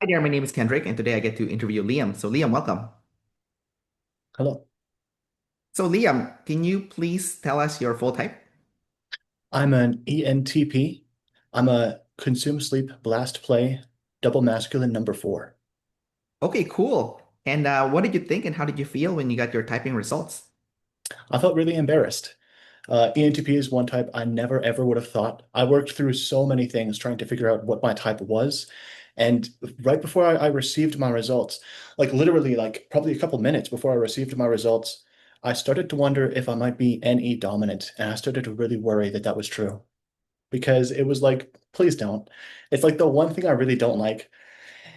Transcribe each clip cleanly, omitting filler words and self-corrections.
Hi there, my name is Kendrick, and today I get to interview Liam. So, Liam, welcome. Hello. So, Liam, can you please tell us your full type? I'm an ENTP. I'm a consume, sleep, blast, play, double masculine number four. Okay, cool. And what did you think and how did you feel when you got your typing results? I felt really embarrassed. ENTP is one type I never ever would have thought. I worked through so many things trying to figure out what my type was. And right before I received my results, like literally, like probably a couple minutes before I received my results, I started to wonder if I might be NE dominant. And I started to really worry that that was true because it was like, please don't. It's like the one thing I really don't like.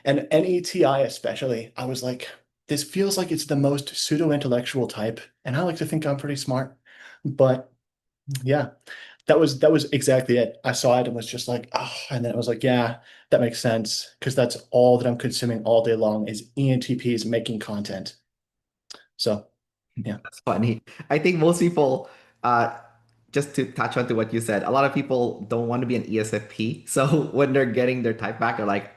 And NETI especially, I was like, this feels like it's the most pseudo-intellectual type, and I like to think I'm pretty smart. But yeah, that was exactly it. I saw it and was just like, oh, and then it was like, yeah, that makes sense because that's all that I'm consuming all day long is ENTPs making content. So yeah, That's funny. I think most people, uh, just to touch on to what you said, a lot of people don't want to be an ESFP. So when they're getting their type back, they're like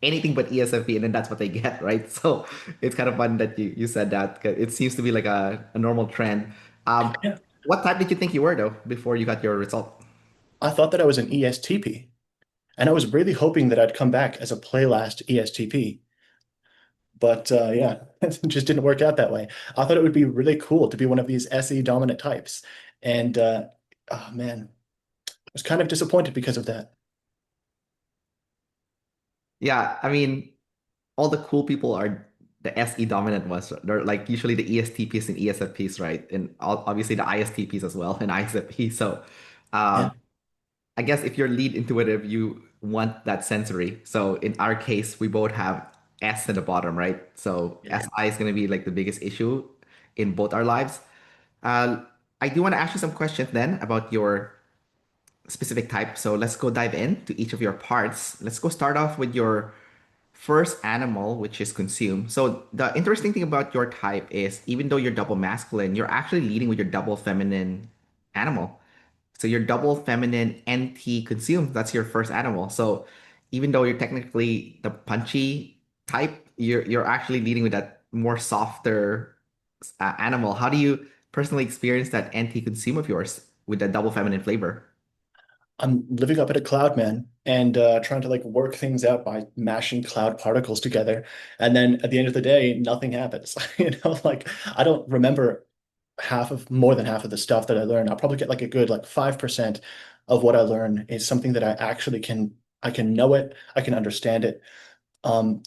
anything but ESFP, and then that's what they get, right? So it's kind of fun that you said that. 'Cause it seems to be like a normal trend. Um, yeah. what type did you think you were though before you got your result? I thought that I was an ESTP, and I was really hoping that I'd come back as a playlast ESTP. But yeah, it just didn't work out that way. I thought it would be really cool to be one of these SE dominant types. And oh man, I was kind of disappointed because of that. Yeah, I mean, all the cool people are the SE dominant ones. They're like usually the ESTPs and ESFPs, right? And obviously the ISTPs as well and ISFPs. So Yeah. um, I guess if you're lead intuitive, you want that sensory. So in our case, we both have S at the bottom, right? So Yeah. SI is going to be like the biggest issue in both our lives. Uh, I do want to ask you some questions then about your specific type. So let's go dive into each of your parts. Let's go start off with your first animal, which is consume. So the interesting thing about your type is even though you're double masculine, you're actually leading with your double feminine animal. So your double feminine NT consume, that's your first animal. So even though you're technically the punchy type, you're actually leading with that more softer animal. How do you personally experience that NT consume of yours with that double feminine flavor? I'm living up at a cloud, man, and trying to like work things out by mashing cloud particles together. And then at the end of the day, nothing happens. Like I don't remember more than half of the stuff that I learn. I'll probably get like a good like 5% of what I learn is something that I can know it, I can understand it.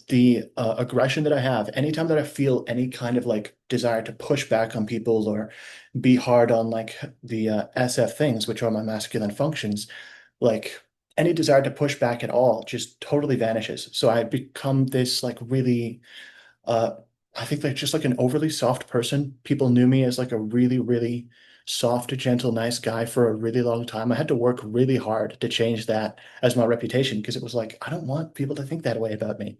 The aggression that I have, anytime that I feel any kind of like desire to push back on people or be hard on like the SF things, which are my masculine functions, like any desire to push back at all just totally vanishes. So I become this like really uh, I think like just like an overly soft person. People knew me as like a really, really soft, gentle, nice guy for a really long time. I had to work really hard to change that as my reputation because it was like, I don't want people to think that way about me.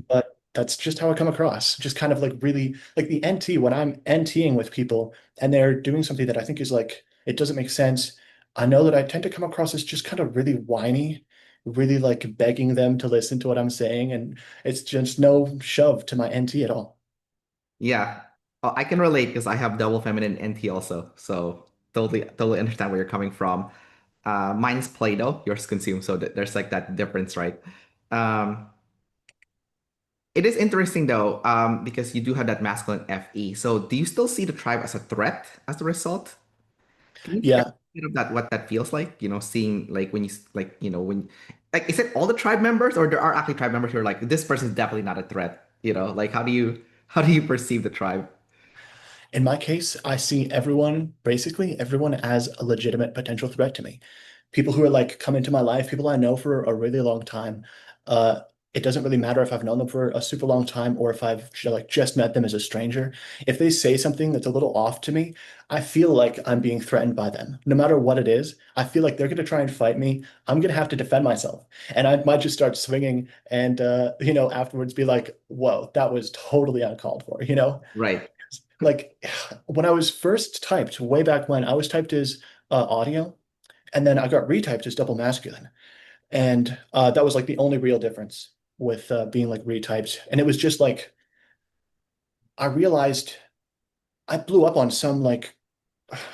But that's just how I come across. Just kind of like really like the NT when I'm NTing with people and they're doing something that I think is like, it doesn't make sense. I know that I tend to come across as just kind of really whiny, really like begging them to listen to what I'm saying. And it's just no shove to my NT at all. Yeah. I can relate because I have double feminine NT also. So totally understand where you're coming from. Mine's Play-Doh, yours consume. So there's like that difference, right? Um, it is interesting though, because you do have that masculine FE. So do you still see the tribe as a threat as a result? Can you tell Yeah. me a bit of that, what that feels like? Seeing like when you like, when like is it all the tribe members or there are actually tribe members who are like, this person's definitely not a threat? Like how do you perceive the tribe? In my case, I see everyone, basically everyone as a legitimate potential threat to me. People who are like come into my life, people I know for a really long time. Uh, it doesn't really matter if I've known them for a super long time or if I've like just met them as a stranger. If they say something that's a little off to me, I feel like I'm being threatened by them. No matter what it is, I feel like they're going to try and fight me. I'm going to have to defend myself. And I might just start swinging and, afterwards be like, whoa, that was totally uncalled for. Right. Like when I was first typed way back when, I was typed as audio, and then I got retyped as double masculine, and that was like the only real difference. with being like retyped, and it was just like I realized I blew up on some like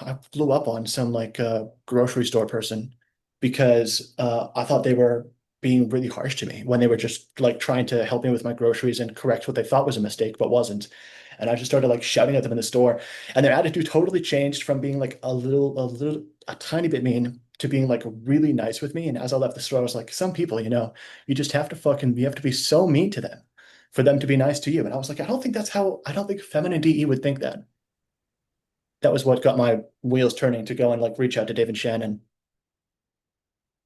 I blew up on some like grocery store person because I thought they were being really harsh to me when they were just like trying to help me with my groceries and correct what they thought was a mistake but wasn't. And I just started like shouting at them in the store, and their attitude totally changed from being like a tiny bit mean to being like really nice with me. And as I left the store, I was like, some people, you just have to you have to be so mean to them for them to be nice to you. And I was like, I don't think feminine DE would think that. That was what got my wheels turning to go and like reach out to David Shannon.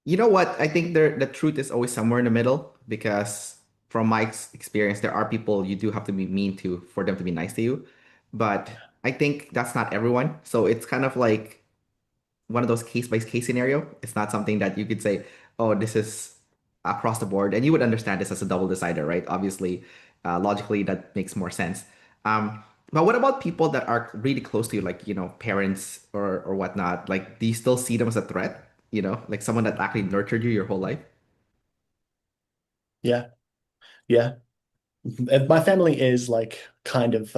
You know what? I think the truth is always somewhere in the middle because from my experience, there are people you do have to be mean to for them to be nice to you. But I think that's not everyone. So it's kind of like one of those case by case scenario. It's not something that you could say, oh, this is across the board. And you would understand this as a double decider, right? Obviously, logically, that makes more sense. But what about people that are really close to you, like, parents or whatnot? Like, do you still see them as a threat? Like someone that actually nurtured you your whole life? Yeah, yeah. And my family is like kind of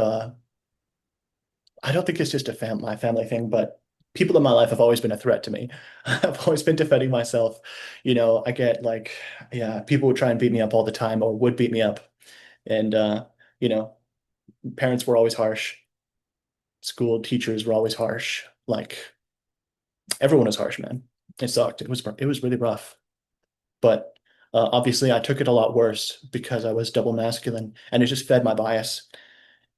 I don't think it's just my family thing, but people in my life have always been a threat to me. I've always been defending myself. I get like, yeah, people would try and beat me up all the time or would beat me up. And you know, parents were always harsh. School teachers were always harsh. Like everyone was harsh, man. It sucked. It was really rough. But obviously, I took it a lot worse because I was double masculine, and it just fed my bias.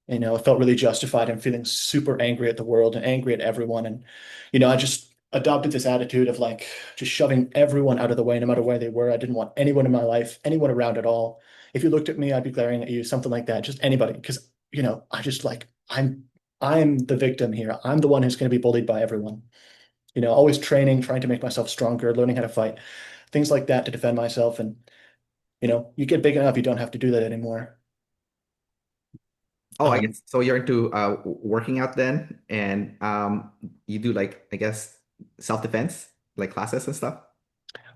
I felt really justified in feeling super angry at the world and angry at everyone. And, I just adopted this attitude of like just shoving everyone out of the way, no matter where they were. I didn't want anyone in my life, anyone around at all. If you looked at me, I'd be glaring at you, something like that, just anybody. Because, I just like, I'm the victim here. I'm the one who's going to be bullied by everyone. Always training, trying to make myself stronger, learning how to fight, things like that to defend myself. And, you get big enough, you don't have to do that anymore. Oh, I Um, guess so. You're into working out then, and you do like I guess self-defense, like classes and stuff.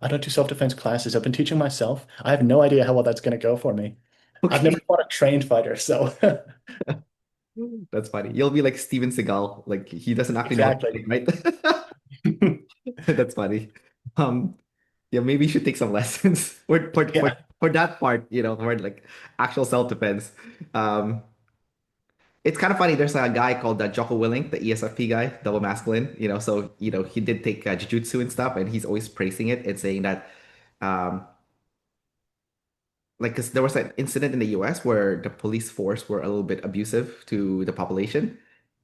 I don't do self-defense classes. I've been teaching myself. I have no idea how well that's going to go for me. I've never Okay, fought a trained fighter, so that's funny. You'll be like Steven Seagal, like he doesn't actually know how to exactly. fight, right? That's funny. Um, yeah, maybe you should take some lessons Yeah. for that part, for like actual self-defense. Um, it's kind of funny. There's a guy called Jocko Willing, the ESFP guy, double masculine. So he did take jujitsu and stuff, and he's always praising it and saying that, um, like, because there was an incident in the US where the police force were a little bit abusive to the population.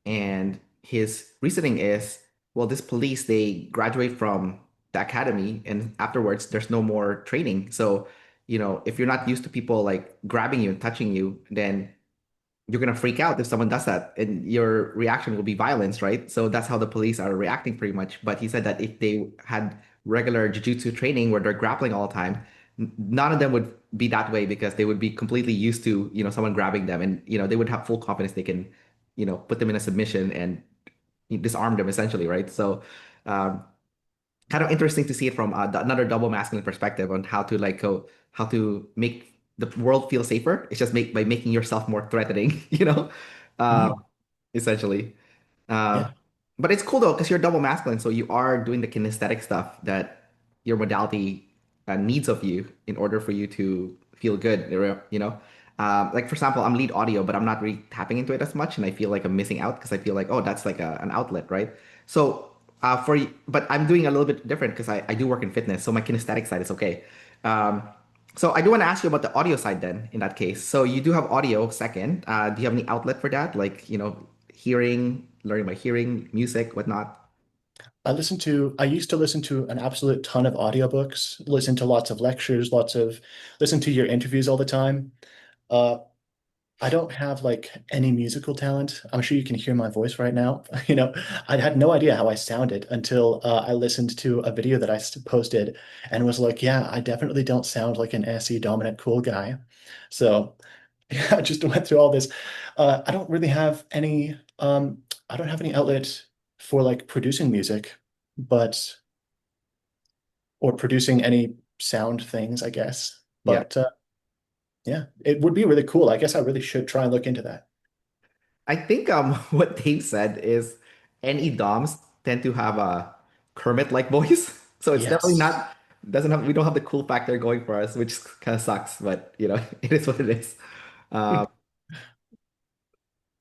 And his reasoning is, well, this police, they graduate from the academy and afterwards there's no more training. So, if you're not used to people like grabbing you and touching you, then you're gonna freak out if someone does that, and your reaction will be violence, right? So that's how the police are reacting pretty much. But he said that if they had regular jiu-jitsu training where they're grappling all the time, none of them would be that way because they would be completely used to, someone grabbing them, and they would have full confidence they can, put them in a submission and disarm them essentially, right? So, um, kind of interesting to see it from another double masculine perspective on how to like go how to make the world feel safer. It's just make by making yourself more threatening, uh, Mhm. essentially. Uh, Yeah. but it's cool though because you're double masculine, so you are doing the kinesthetic stuff that your modality needs of you in order for you to feel good. Like for example, I'm lead audio, but I'm not really tapping into it as much, and I feel like I'm missing out because I feel like, oh, that's like an outlet, right? So but I'm doing a little bit different because I do work in fitness, so my kinesthetic side is okay. Um, so I do want to ask you about the audio side then, in that case. So you do have audio second. Do you have any outlet for that? Like, hearing, learning by hearing, music, whatnot? I used to listen to an absolute ton of audiobooks, listen to lots of lectures, listen to your interviews all the time. Uh, I don't have like any musical talent. I'm sure you can hear my voice right now. I had no idea how I sounded until I listened to a video that posted and was like, yeah, I definitely don't sound like an SE dominant cool guy. So yeah, I just went through all this. I don't really have I don't have any outlet for like producing music, but or producing any sound things, I guess. Yeah. But Yeah, it would be really cool. I guess I really should try and look into that. I think what Dave said is any DOMs tend to have a Kermit-like voice. So it's definitely Yes. not doesn't have we don't have the cool factor going for us, which kind of sucks, but it is what it is. Uh,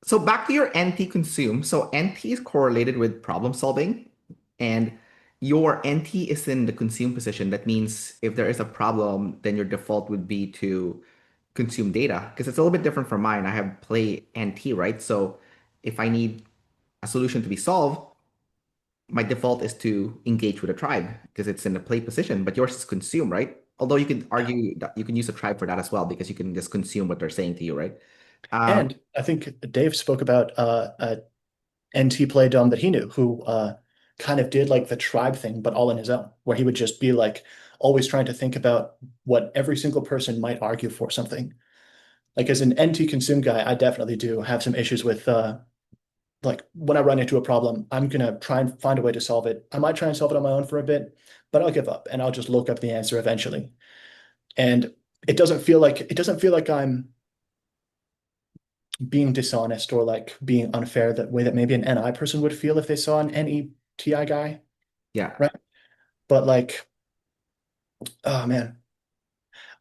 so back to your NT consume. So NT is correlated with problem solving, and your NT is in the consume position. That means if there is a problem, then your default would be to consume data because it's a little bit different from mine. I have play NT, right? So if I need a solution to be solved, my default is to engage with a tribe because it's in the play position, but yours is consume, right? Although you could Yeah. argue that you can use a tribe for that as well because you can just consume what they're saying to you, right? Um, And I think Dave spoke about a NT play dom that he knew who kind of did like the tribe thing, but all on his own, where he would just be like always trying to think about what every single person might argue for something. Like as an NT consume guy, I definitely do have some issues with like when I run into a problem, I'm gonna try and find a way to solve it. I might try and solve it on my own for a bit, but I'll give up and I'll just look up the answer eventually. And it doesn't feel like I'm being dishonest or like being unfair that way that maybe an NI person would feel if they saw an NETI guy, yeah. right? But like, oh man,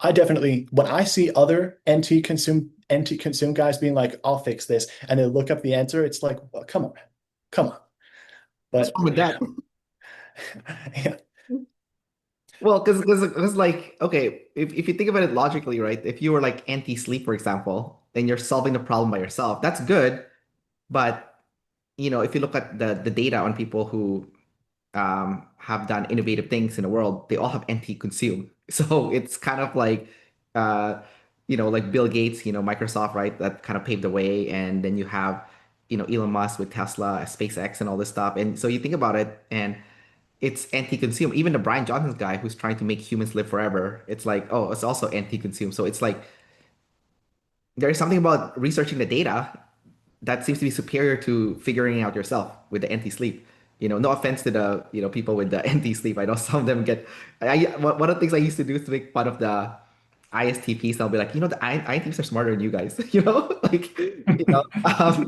I definitely when I see other NT consume guys being like, I'll fix this, and they look up the answer, it's like, well, come on, come on. What's But wrong with that? yeah, Well, because like okay, if you think about it logically, right? If you were like anti-sleep, for example, and you're solving the problem by yourself, that's good. But if you look at the data on people who have done innovative things in the world, they all have anti-consume. So it's kind of like, uh, like Bill Gates, Microsoft, right? That kind of paved the way. And then you have, Elon Musk with Tesla, SpaceX, and all this stuff. And so you think about it, and it's anti-consume. Even the Brian Johnson's guy who's trying to make humans live forever, it's like, oh, it's also anti-consume. So it's like there is something about researching the data that seems to be superior to figuring it out yourself with the anti-sleep. No offense to the people with the anti-sleep. I know some of them get. One of the things I used to do is to make fun of the ISTPs. I'll be like, the INTPs are smarter than you guys. Like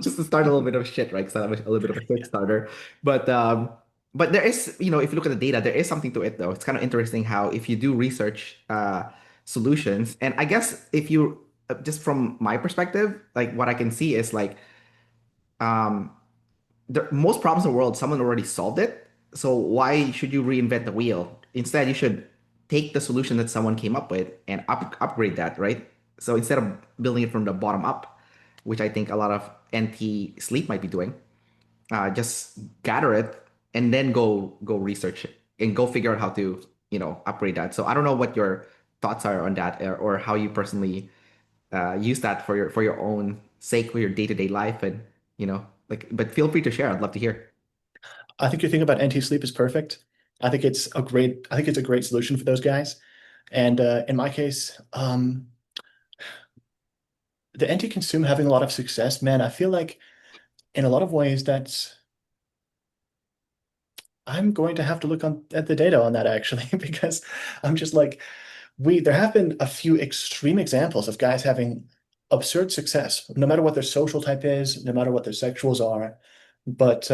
just to start a little bit of shit, right? Because I'm a little bit of a shit starter. But there is, if you look at the data, there is something to it though. It's kind of interesting how if you do research solutions, and I guess if you just from my perspective, like what I can see is like um, most problems in the world, someone already solved it. So why should you reinvent the wheel? Instead, you should take the solution that someone came up with and upgrade that, right? So instead of building it from the bottom up, which I think a lot of NT sleep might be doing, just gather it and then go research it and go figure out how to upgrade that. So I don't know what your thoughts are on that or how you personally use that for your own sake for your day-to-day life and like but feel free to share. I'd love to hear. I think your thing about NT sleep is perfect. I think it's a great solution for those guys. And in my case, the NT consume having a lot of success, man, I feel like in a lot of ways that's I'm going to have to look at the data on that actually, because I'm just like, there have been a few extreme examples of guys having absurd success, no matter what their social type is, no matter what their sexuals are. But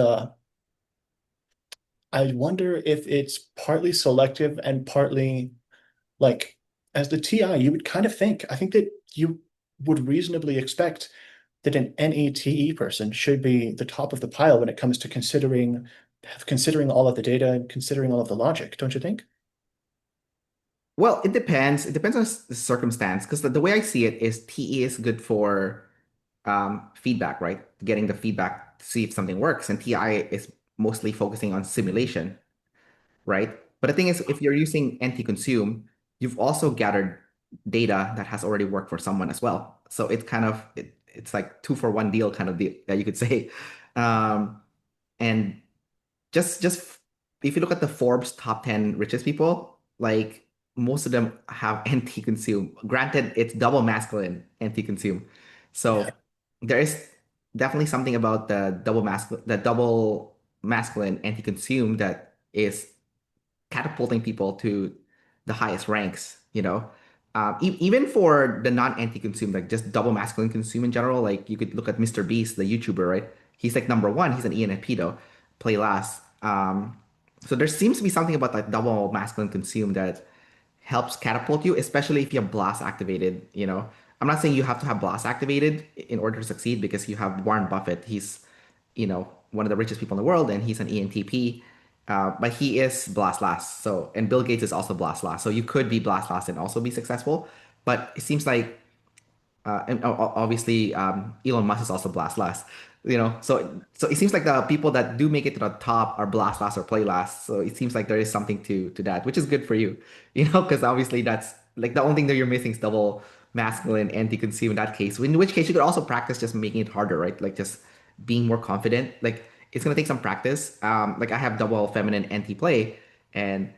I wonder if it's partly selective and partly like, as the TI, you would kind of I think that you would reasonably expect that an NETE person should be the top of the pile when it comes to considering all of the data and considering all of the logic, don't you think? Well, it depends. It depends on the circumstance because the way I see it is TE is good for feedback, right? Getting the feedback to see if something works, and TI is mostly focusing on simulation, right? But the thing is, if you're using anti-consume, you've also gathered data that has already worked for someone as well. So it's like two for one deal kind of deal that you could say. Um, and just if you look at the Forbes top 10 richest people, like most of them have anti-consume. Granted, it's double masculine anti-consume. Yeah. So there is definitely something about the double masculine anti-consume that is catapulting people to the highest ranks. Even for the non-anti consume, like just double masculine consume in general, like you could look at Mr. Beast, the YouTuber, right? He's like number one. He's an ENFP though, play last. So there seems to be something about like double masculine consume that helps catapult you, especially if you have blast activated. I'm not saying you have to have blast activated in order to succeed because you have Warren Buffett. He's, one of the richest people in the world, and he's an ENTP. But he is blast last. So, and Bill Gates is also blast last. So you could be blast last and also be successful. But it seems like and obviously Elon Musk is also blast last. So it seems like the people that do make it to the top are blast last or play last. So it seems like there is something to that, which is good for you, because obviously that's like the only thing that you're missing is double masculine anti-consume in that case. In which case you could also practice just making it harder, right? Like just being more confident. Like it's gonna take some practice. Like I have double feminine anti-play, and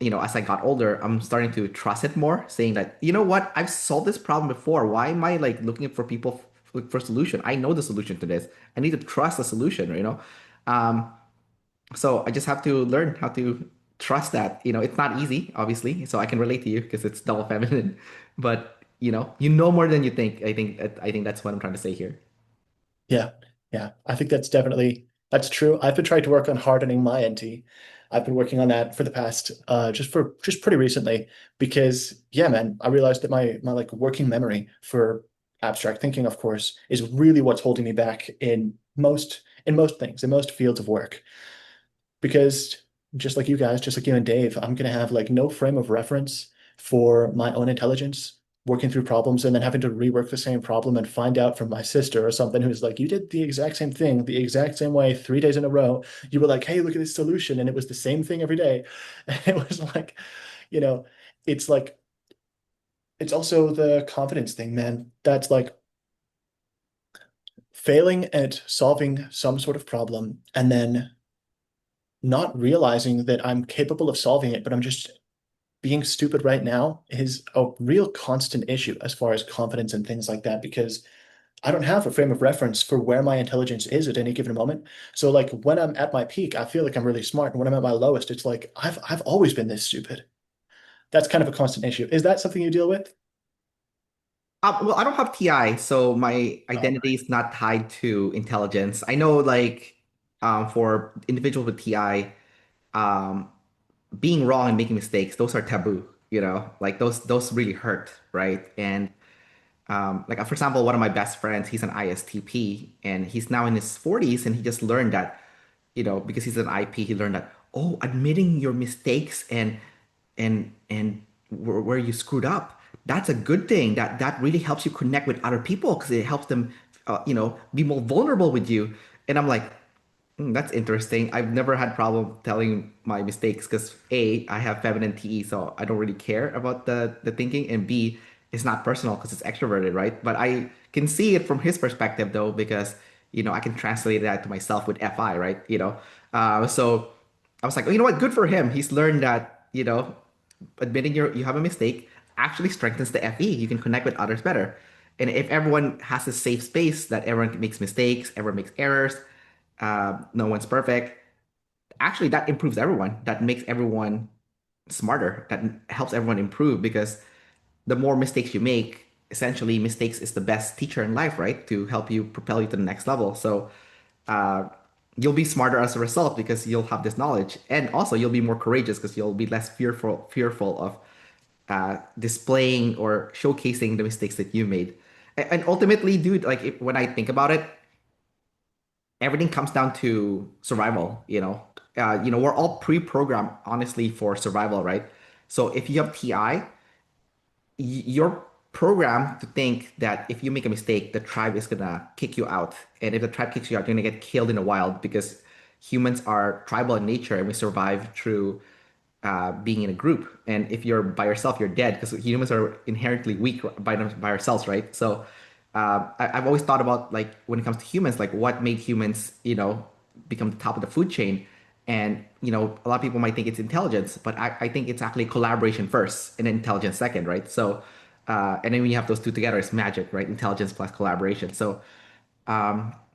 as I got older, I'm starting to trust it more, saying that, you know what, I've solved this problem before. Why am I like looking for people for solution? I know the solution to this. I need to trust the solution. Um, so I just have to learn how to trust that. It's not easy, obviously. So I can relate to you because it's double feminine, but you know more than you think. I think that's what I'm trying to say here. Yeah, yeah. I think that's true. I've been trying to work on hardening my NT. I've been working on that for the past just pretty recently because yeah, man, I realized that my like working memory for abstract thinking, of course, is really what's holding me back in most things, in most fields of work. Because just like you guys, just like you and Dave, I'm gonna have like no frame of reference for my own intelligence working through problems and then having to rework the same problem and find out from my sister or something who's like, you did the exact same thing the exact same way 3 days in a row. You were like, hey, look at this solution, and it was the same thing every day. And it was like, you know, it's like it's also the confidence thing, man. That's like failing at solving some sort of problem and then not realizing that I'm capable of solving it, but I'm just being stupid right now is a real constant issue as far as confidence and things like that, because I don't have a frame of reference for where my intelligence is at any given moment. So like when I'm at my peak, I feel like I'm really smart. And when I'm at my lowest, it's like I've always been this stupid. That's kind of a constant issue. Is that something you deal with? Well, I don't have TI, so my Oh, identity is not tied to intelligence. I know, like, for individuals with TI, um, being wrong and making mistakes, those are taboo, like those really hurt, right? And like for example, one of my best friends, he's an ISTP, and he's now in his 40s, and he just learned that, because he's an IP, he learned that, oh, admitting your mistakes and where you screwed up, that's a good thing. That really helps you connect with other people because it helps them, be more vulnerable with you. And I'm like, that's interesting. I've never had problem telling my mistakes because A, I have feminine TE, so I don't really care about the thinking, and B, it's not personal because it's extroverted, right? But I can see it from his perspective though, because I can translate that to myself with FI, right? So I was like, oh, you know what? Good for him. He's learned that admitting you have a mistake actually strengthens the FE. You can connect with others better. And if everyone has a safe space that everyone makes mistakes, everyone makes errors, no one's perfect. Actually, that improves everyone. That makes everyone smarter. That helps everyone improve because the more mistakes you make, essentially, mistakes is the best teacher in life, right? To help you propel you to the next level. So, uh, you'll be smarter as a result because you'll have this knowledge, and also you'll be more courageous because you'll be less fearful of displaying or showcasing the mistakes that you made. And ultimately, dude, like when I think about it, everything comes down to survival, we're all pre-programmed honestly for survival, right? So if you have TI, you're programmed to think that if you make a mistake, the tribe is gonna kick you out. And if the tribe kicks you out, you're gonna get killed in the wild because humans are tribal in nature and we survive through being in a group. And if you're by yourself, you're dead because humans are inherently weak by ourselves, right? So I've always thought about like when it comes to humans, like what made humans, become the top of the food chain. And a lot of people might think it's intelligence, but I think it's actually collaboration first and then intelligence second, right? So and then when you have those two together, it's magic, right? Intelligence plus collaboration. So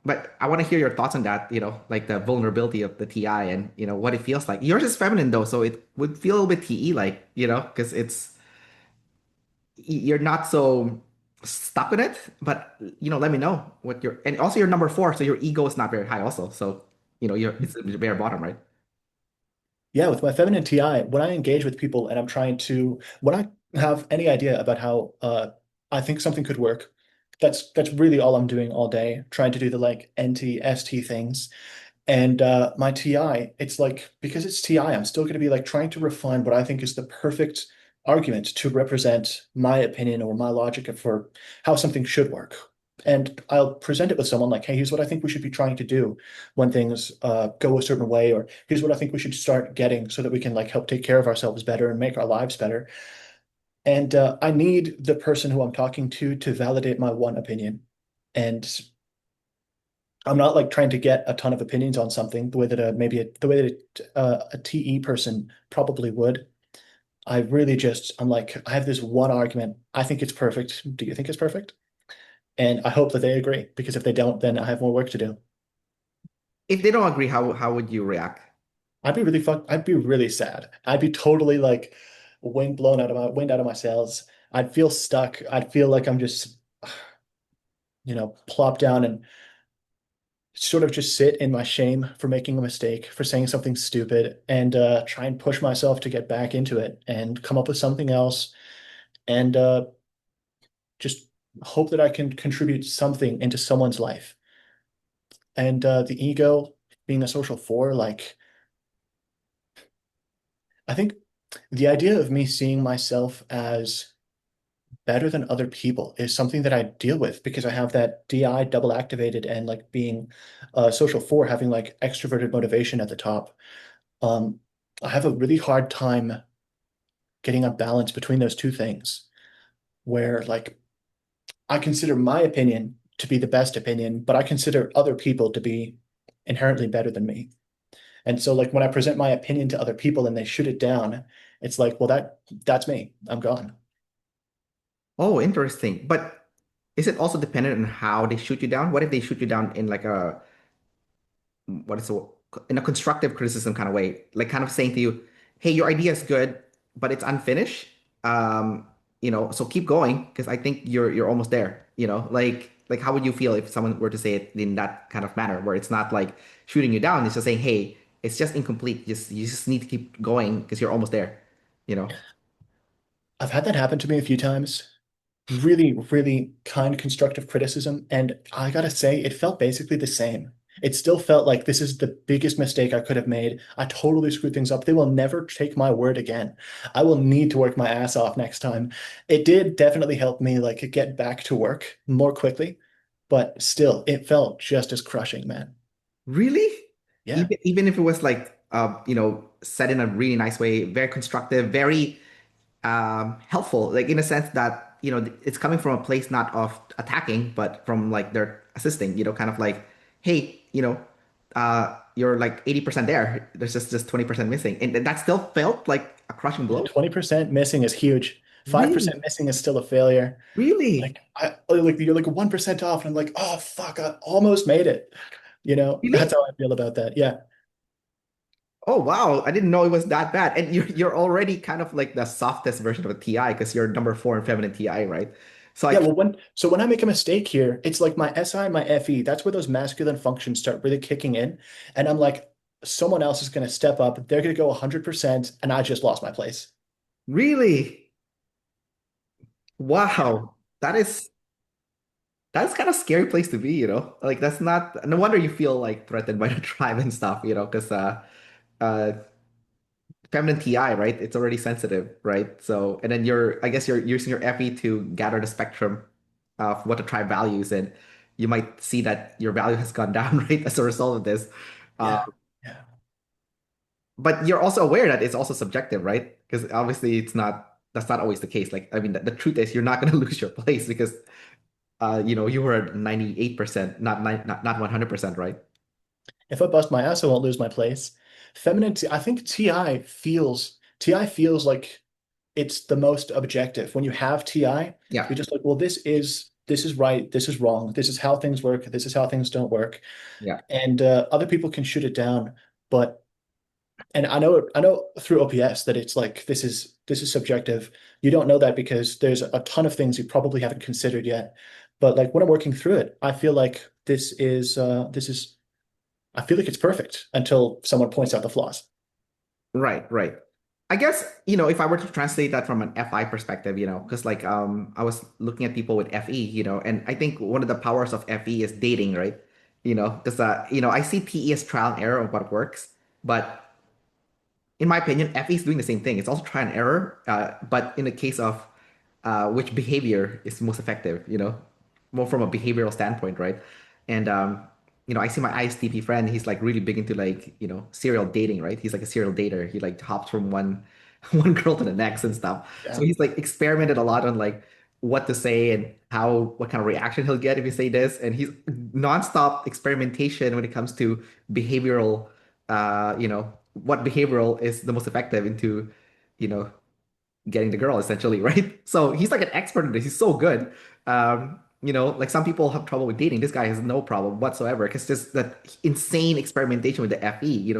but I want to hear your thoughts on that, like the vulnerability of the TI and, what it feels like. Yours is feminine though, so it would feel a little bit TE like, because it's, you're not so stuck with it. But let me know what your and also you're number four, so your ego is not very high also. So you're it's the bare bottom, right? Yeah, with my feminine TI, when I engage with people and I'm trying to, when I have any idea about how I think something could work, that's really all I'm doing all day, trying to do the like NT, ST things. And my TI, it's like because it's TI, I'm still going to be like trying to refine what I think is the perfect argument to represent my opinion or my logic for how something should work. And I'll present it with someone like, hey, here's what I think we should be trying to do when things go a certain way, or here's what I think we should start getting so that we can like help take care of ourselves better and make our lives better. And I need the person who I'm talking to validate my one opinion. And I'm not like trying to get a ton of opinions on something the way that the way that a TE person probably would. I really just I'm like I have this one argument. I think it's perfect. Do you think it's perfect? And I hope that they agree because if they don't, then I have more work to do. If they don't agree, how would you react? I'd be really sad. I'd be totally like wind out of my sails. I'd feel stuck. I'd feel like I'm just plop down and sort of just sit in my shame for making a mistake, for saying something stupid, and try and push myself to get back into it and come up with something else and just hope that I can contribute something into someone's life. And the ego, being a social four, like I think the idea of me seeing myself as better than other people is something that I deal with because I have that DI double activated and like being social four, having like extroverted motivation at the top. Um, I have a really hard time getting a balance between those two things where like I consider my opinion to be the best opinion, but I consider other people to be inherently better than me. And so like when I present my opinion to other people and they shoot it down, it's like, well, that's me. I'm gone. Oh, interesting. But is it also dependent on how they shoot you down? What if they shoot you down in like a what is the in a constructive criticism kind of way, like kind of saying to you, "Hey, your idea is good, but it's unfinished. Um, so keep going because I think you're almost there." Like how would you feel if someone were to say it in that kind of manner, where it's not like shooting you down, it's just saying, "Hey, it's just incomplete. You just need to keep going because you're almost there." You know. I've had that happen to me a few times. Really, really kind, constructive criticism. And I gotta say, it felt basically the same. It still felt like this is the biggest mistake I could have made. I totally screwed things up. They will never take my word again. I will need to work my ass off next time. It did definitely help me like get back to work more quickly, but still, it felt just as crushing, man. Really? Yeah. Even if it was like said in a really nice way, very constructive, very helpful, like in a sense that it's coming from a place not of attacking, but from like they're assisting. Kind of like, hey, you're like 80% there. There's just 20% missing, and that still felt like a crushing Yeah, blow. 20% missing is huge. 5% Really, missing is still a failure. really, Like you're like 1% off, and I'm like, oh fuck, I almost made it. That's really. how I feel about that. Yeah. Oh wow, I didn't know it was that bad. And you're already kind of like the softest version of a TI because you're number four in feminine TI, right? So Yeah, like, well, when I make a mistake here, it's like my SI and my FE, that's where those masculine functions start really kicking in. And I'm like, someone else is going to step up, they're going to go 100%, and I just lost my place. really, wow, that's kind of scary place to be. Like that's not no wonder you feel like threatened by the tribe and stuff, because uh feminine TI, right? It's already sensitive, right? So and then I guess you're using your FE to gather the spectrum of what the tribe values, and you might see that your value has gone down, right, as a result of this. Uh, Yeah. Yeah. but you're also aware that it's also subjective, right? Because obviously that's not always the case. Like, I mean, the truth is you're not going to lose your place because you were at 98%, not 100%, right? If I bust my ass, I won't lose my place. I think TI feels like it's the most objective. When you have TI, Yeah, you're just like, well, this is right, this is wrong, this is how things work, this is how things don't work. yeah. And other people can shoot it down, but and I know through OPS that it's like This is subjective. You don't know that because there's a ton of things you probably haven't considered yet. But like when I'm working through it, I feel like I feel like it's perfect until someone points out the flaws. Right, right. I guess, if I were to translate that from an FI perspective, because like I was looking at people with FE, and I think one of the powers of FE is dating, right? Because I see PE as trial and error of what works, but in my opinion, FE is doing the same thing. It's also trial and error, but in the case of which behavior is most effective, more from a behavioral standpoint, right? And I see my ISTP friend. He's like really big into like serial dating, right? He's like a serial dater. He like hops from one one girl to the next and stuff. So Yeah. he's like experimented a lot on like what to say and what kind of reaction he'll get if you say this. And he's nonstop experimentation when it comes to behavioral, what behavioral is the most effective into, you know, getting the girl essentially, right? So he's like an expert in this. He's so good. Like some people have trouble with dating. This guy has no problem whatsoever because just that insane experimentation with the FE,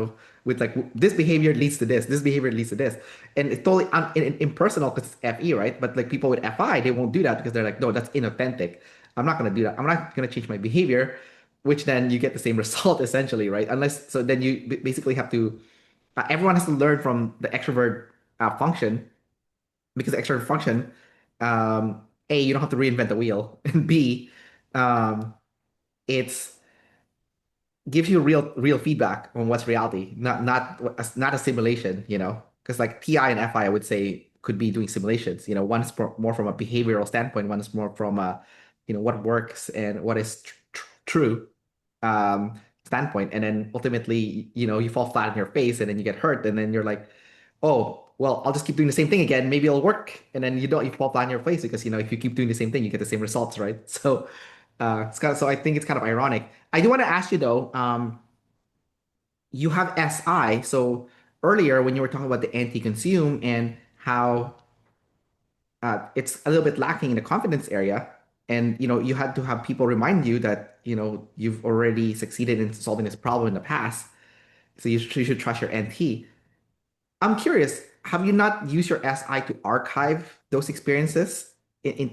with like this behavior leads to this behavior leads to this. And it's totally impersonal because it's FE, right? But like people with FI, they won't do that because they're like, no, that's inauthentic. I'm not gonna do that. I'm not gonna change my behavior, which then you get the same result essentially, right? Unless so then you basically have to everyone has to learn from the extrovert function because extrovert function, A, you don't have to reinvent the wheel, and B, um, it's gives you real feedback on what's reality, not a simulation, because like TI and FI, I would say could be doing simulations. One's more from a behavioral standpoint, one is more from a, what works and what is true standpoint, and then ultimately, you fall flat on your face, and then you get hurt, and then you're like, oh, well, I'll just keep doing the same thing again. Maybe it'll work. And then you fall flat on your face because, if you keep doing the same thing, you get the same results, right? So so I think it's kind of ironic. I do want to ask you though, you have SI. So earlier when you were talking about the anti-consume and how it's a little bit lacking in the confidence area, and you had to have people remind you that, you've already succeeded in solving this problem in the past. So you should trust your NT. I'm curious, have you not used your SI to archive those experiences and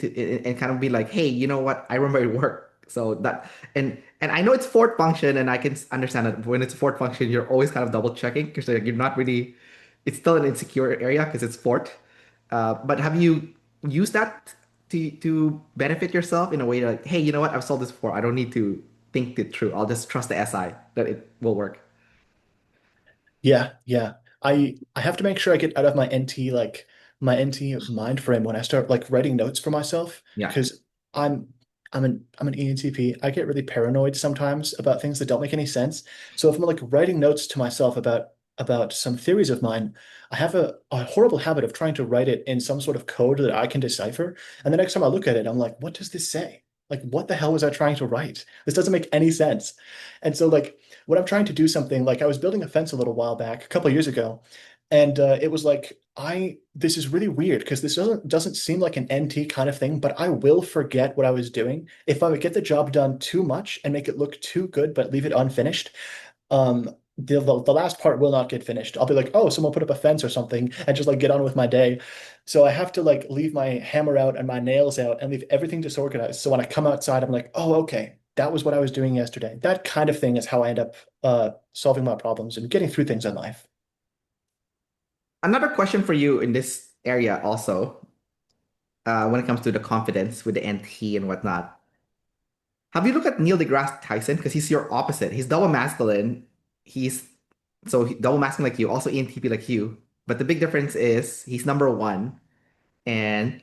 kind of be like, hey, you know what? I remember it worked. So that and I know it's fourth function, and I can understand that when it's fourth function, you're always kind of double checking because you're not really. It's still an insecure area because it's fourth. But have you used that to benefit yourself in a way like, hey, you know what? I've solved this before. I don't need to think it through. I'll just trust the SI that it will work. Yeah, yeah. I have to make sure I get out of my NT my NT mind frame when I start like writing notes for myself Yeah. because I'm I'm an ENTP. I get really paranoid sometimes about things that don't make any sense. So if I'm like writing notes to myself about some theories of mine, I have a horrible habit of trying to write it in some sort of code that I can decipher. And the next time I look at it, I'm like, what does this say? Like, what the hell was I trying to write? This doesn't make any sense. And so like when I'm trying to do something, like I was building a fence a little while back, a couple of years ago, and it was like I this is really weird because this doesn't seem like an NT kind of thing, but I will forget what I was doing if I would get the job done too much and make it look too good, but leave it unfinished. The last part will not get finished. I'll be like, oh, someone put up a fence or something, and just like get on with my day. So I have to like leave my hammer out and my nails out and leave everything disorganized. So when I come outside, I'm like, oh, okay, that was what I was doing yesterday. That kind of thing is how I end up solving my problems and getting through things in life. Another question for you in this area also, when it comes to the confidence with the NT and whatnot. Have you looked at Neil deGrasse Tyson? Because he's your opposite. He's double masculine. He's double masculine like you, also ENTP like you. But the big difference is he's number one and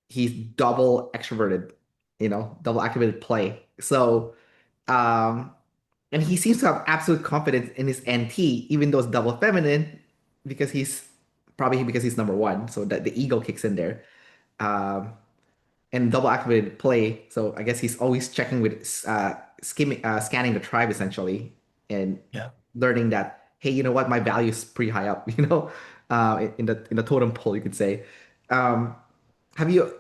he's double extroverted, double activated play. So, um, and he seems to have absolute confidence in his NT, even though it's double feminine, because he's number one. So that the ego kicks in there. Um, and double activated play. So I guess he's always checking with scanning the tribe essentially, and Yeah. learning that, hey, you know what, my value is pretty high up, in the totem pole, you could say. Um, have you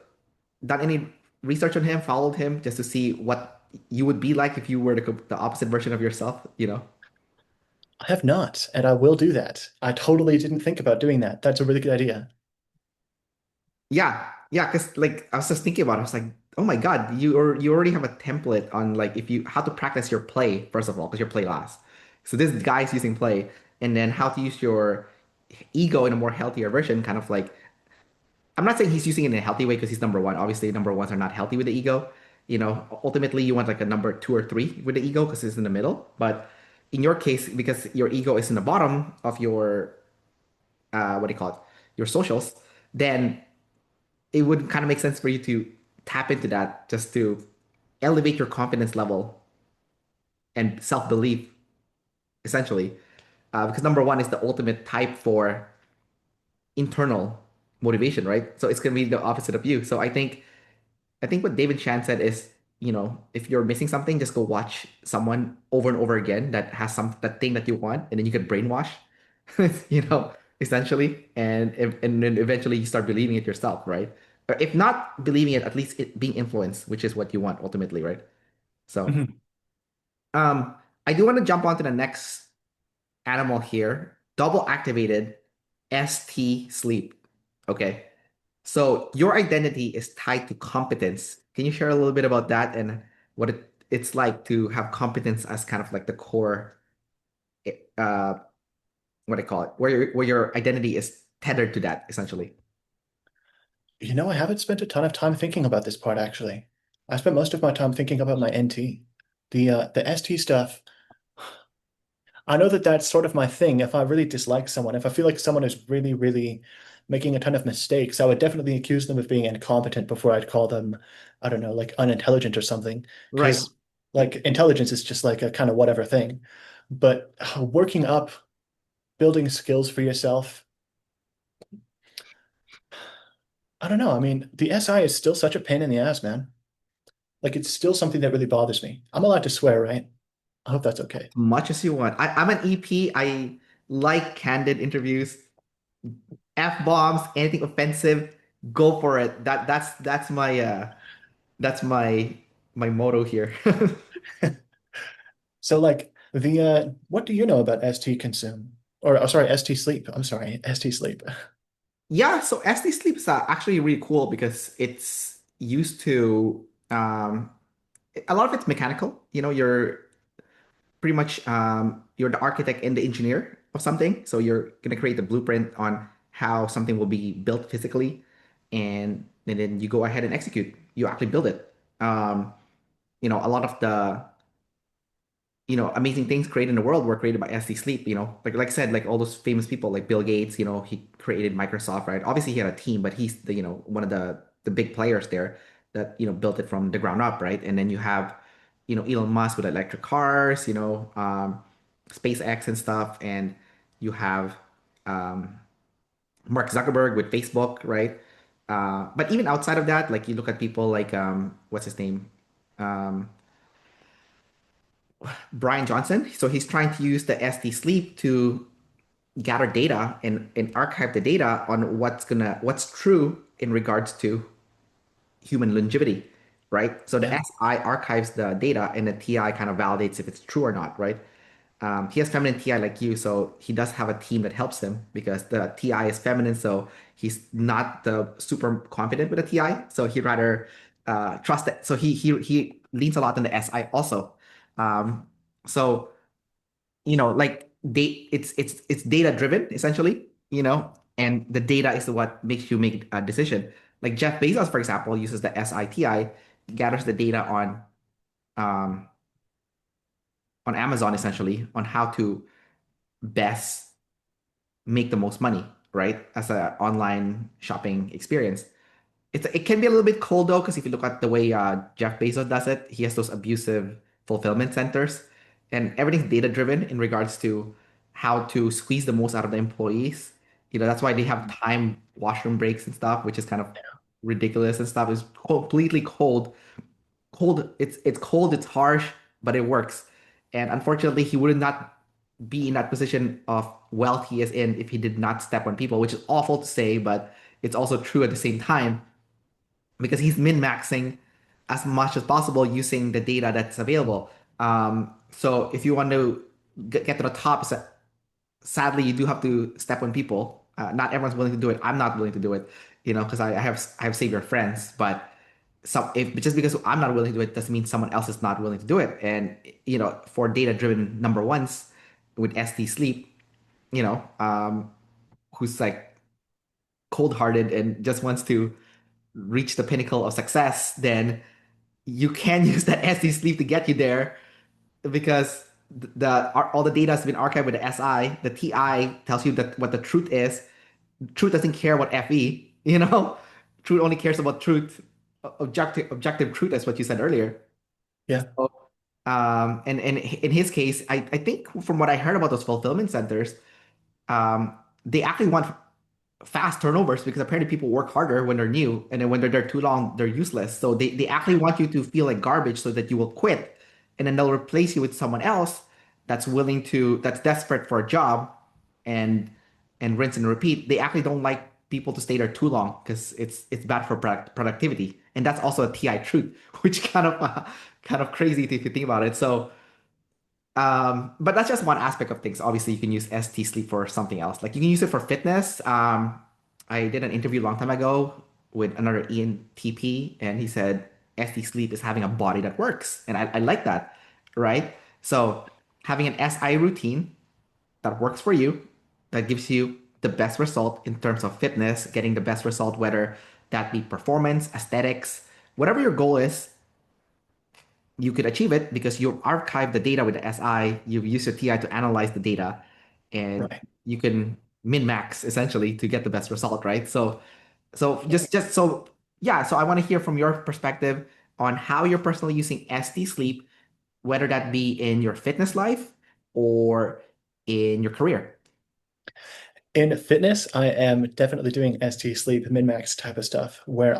done any research on him, followed him, just to see what you would be like if you were the opposite version of yourself? I have not, and I will do that. I totally didn't think about doing that. That's a really good idea. Yeah, yeah, because like I was just thinking about it. I was like, oh my God, you already have a template on like if you how to practice your play, first of all, because your play last. So this guy's using play, and then how to use your ego in a more healthier version, kind of like I'm not saying he's using it in a healthy way because he's number one. Obviously, number ones are not healthy with the ego. You know, ultimately you want like a number two or three with the ego because it's in the middle. But in your case, because your ego is in the bottom of your what do you call it? Your socials, then it would kind of make sense for you to tap into that just to elevate your confidence level and self-belief, essentially. Because number one is the ultimate type for internal motivation, right? So it's gonna be the opposite of you. So I think what David Chan said is, if you're missing something, just go watch someone over and over again that has that thing that you want, and then you can brainwash, you know, essentially, and then eventually you start believing it yourself, right? Or if not believing it, at least it being influenced, which is what you want ultimately, right? So, Mhm. um, I do want to jump on to the next animal here, double activated ST sleep. Okay. So your identity is tied to competence. Can you share a little bit about that and what it's like to have competence as kind of like the core, uh, what I call it, where your identity is tethered to that essentially? I haven't spent a ton of time thinking about this part actually. I spent most of my time thinking about my NT. The ST stuff, I know that that's sort of my thing. If I really dislike someone, if I feel like someone is really, really making a ton of mistakes, I would definitely accuse them of being incompetent before I'd call them, I don't know, like unintelligent or something. Right. Because like intelligence is just like a kind of whatever thing. But working up, building skills for yourself, I don't know. I mean, the SI is still such a pain in the ass, man. Like it's still something that really bothers me. I'm allowed to swear, right? I hope that's okay. Much as you want. I'm an EP. I like candid interviews. F-bombs, anything offensive, go for it. That's my motto here. So like what do you know about ST consume? Or sorry, ST sleep. I'm sorry, ST sleep. Yeah, so SD sleep is actually really cool because it's used to a lot of it's mechanical. You're pretty much you're the architect and the engineer of something. So you're gonna create the blueprint on how something will be built physically, and then you go ahead and execute. You actually build it. A lot of the amazing things created in the world were created by SD Sleep, like I said, like all those famous people like Bill Gates, he created Microsoft, right? Obviously he had a team, but he's one of the big players there that, built it from the ground up, right? And then you have, Elon Musk with electric cars, SpaceX and stuff, and you have um, Mark Zuckerberg with Facebook, right? But even outside of that, like you look at people like what's his name? Um, Brian Johnson. So he's trying to use the SD sleep to gather data and archive the data on what's true in regards to human longevity, right? So the Yeah. SI archives the data and the TI kind of validates if it's true or not, right? He has feminine TI like you, so he does have a team that helps him because the TI is feminine, so he's not the super confident with the TI, so he'd rather trust it. So he leans a lot on the SI also. Um, so like it's data driven essentially, and the data is what makes you make a decision. Like Jeff Bezos, for example, uses the SITI, gathers the data um, on Amazon essentially on how to best make the most money, right? As an online shopping experience. It can be a little bit cold though, because if you look at the way Jeff Bezos does it, he has those abusive fulfillment centers, and everything's data driven in regards to how to squeeze the most out of the employees. That's why they have time washroom breaks and stuff, which is kind of ridiculous and stuff. It's completely cold. Cold. It's cold. It's harsh, but it works. And unfortunately, he would not be in that position of wealth he is in if he did not step on people, which is awful to say, but it's also true at the same time because he's min-maxing as much as possible using the data that's available. So if you want to get to the top, sadly, you do have to step on people. Not everyone's willing to do it. I'm not willing to do it, because I have savior friends, but if just because I'm not willing to do it doesn't mean someone else is not willing to do it. And for data-driven number ones with ST sleep, who's like cold-hearted and just wants to reach the pinnacle of success, then you can use that ST sleep to get you there because all the data has been archived with the SI. The TI tells you that what the truth is. Truth doesn't care about FE, Truth only cares about truth. Objective truth, that's what you said earlier. Yeah. So, and in his case, I think from what I heard about those fulfillment centers, they actually want fast turnovers because apparently people work harder when they're new, and then when they're there too long, they're useless. So they actually want you to feel like garbage so that you will quit, and then they'll replace you with someone else that's desperate for a job, and rinse and repeat. They actually don't like people to stay there too long because it's bad for productivity, and that's also a TI truth, which kind of crazy if you think about it. So but that's just one aspect of things. Obviously, you can use ST sleep for something else. Like you can use it for fitness. I did an interview a long time ago with another ENTP, and he said ST sleep is having a body that works, and I like that, right? So having an SI routine that works for you, that gives you the best result in terms of fitness, getting the best result, whether that be performance, aesthetics, whatever your goal is, you could achieve it because you've archived the data with the SI, you've used your TI to analyze the data, and Right. you can min-max essentially to get the best result, right? So just so yeah, so I want to hear from your perspective on how you're personally using ST sleep, whether that be in your fitness life or in your career. In fitness, I am definitely doing ST sleep min-max type of stuff where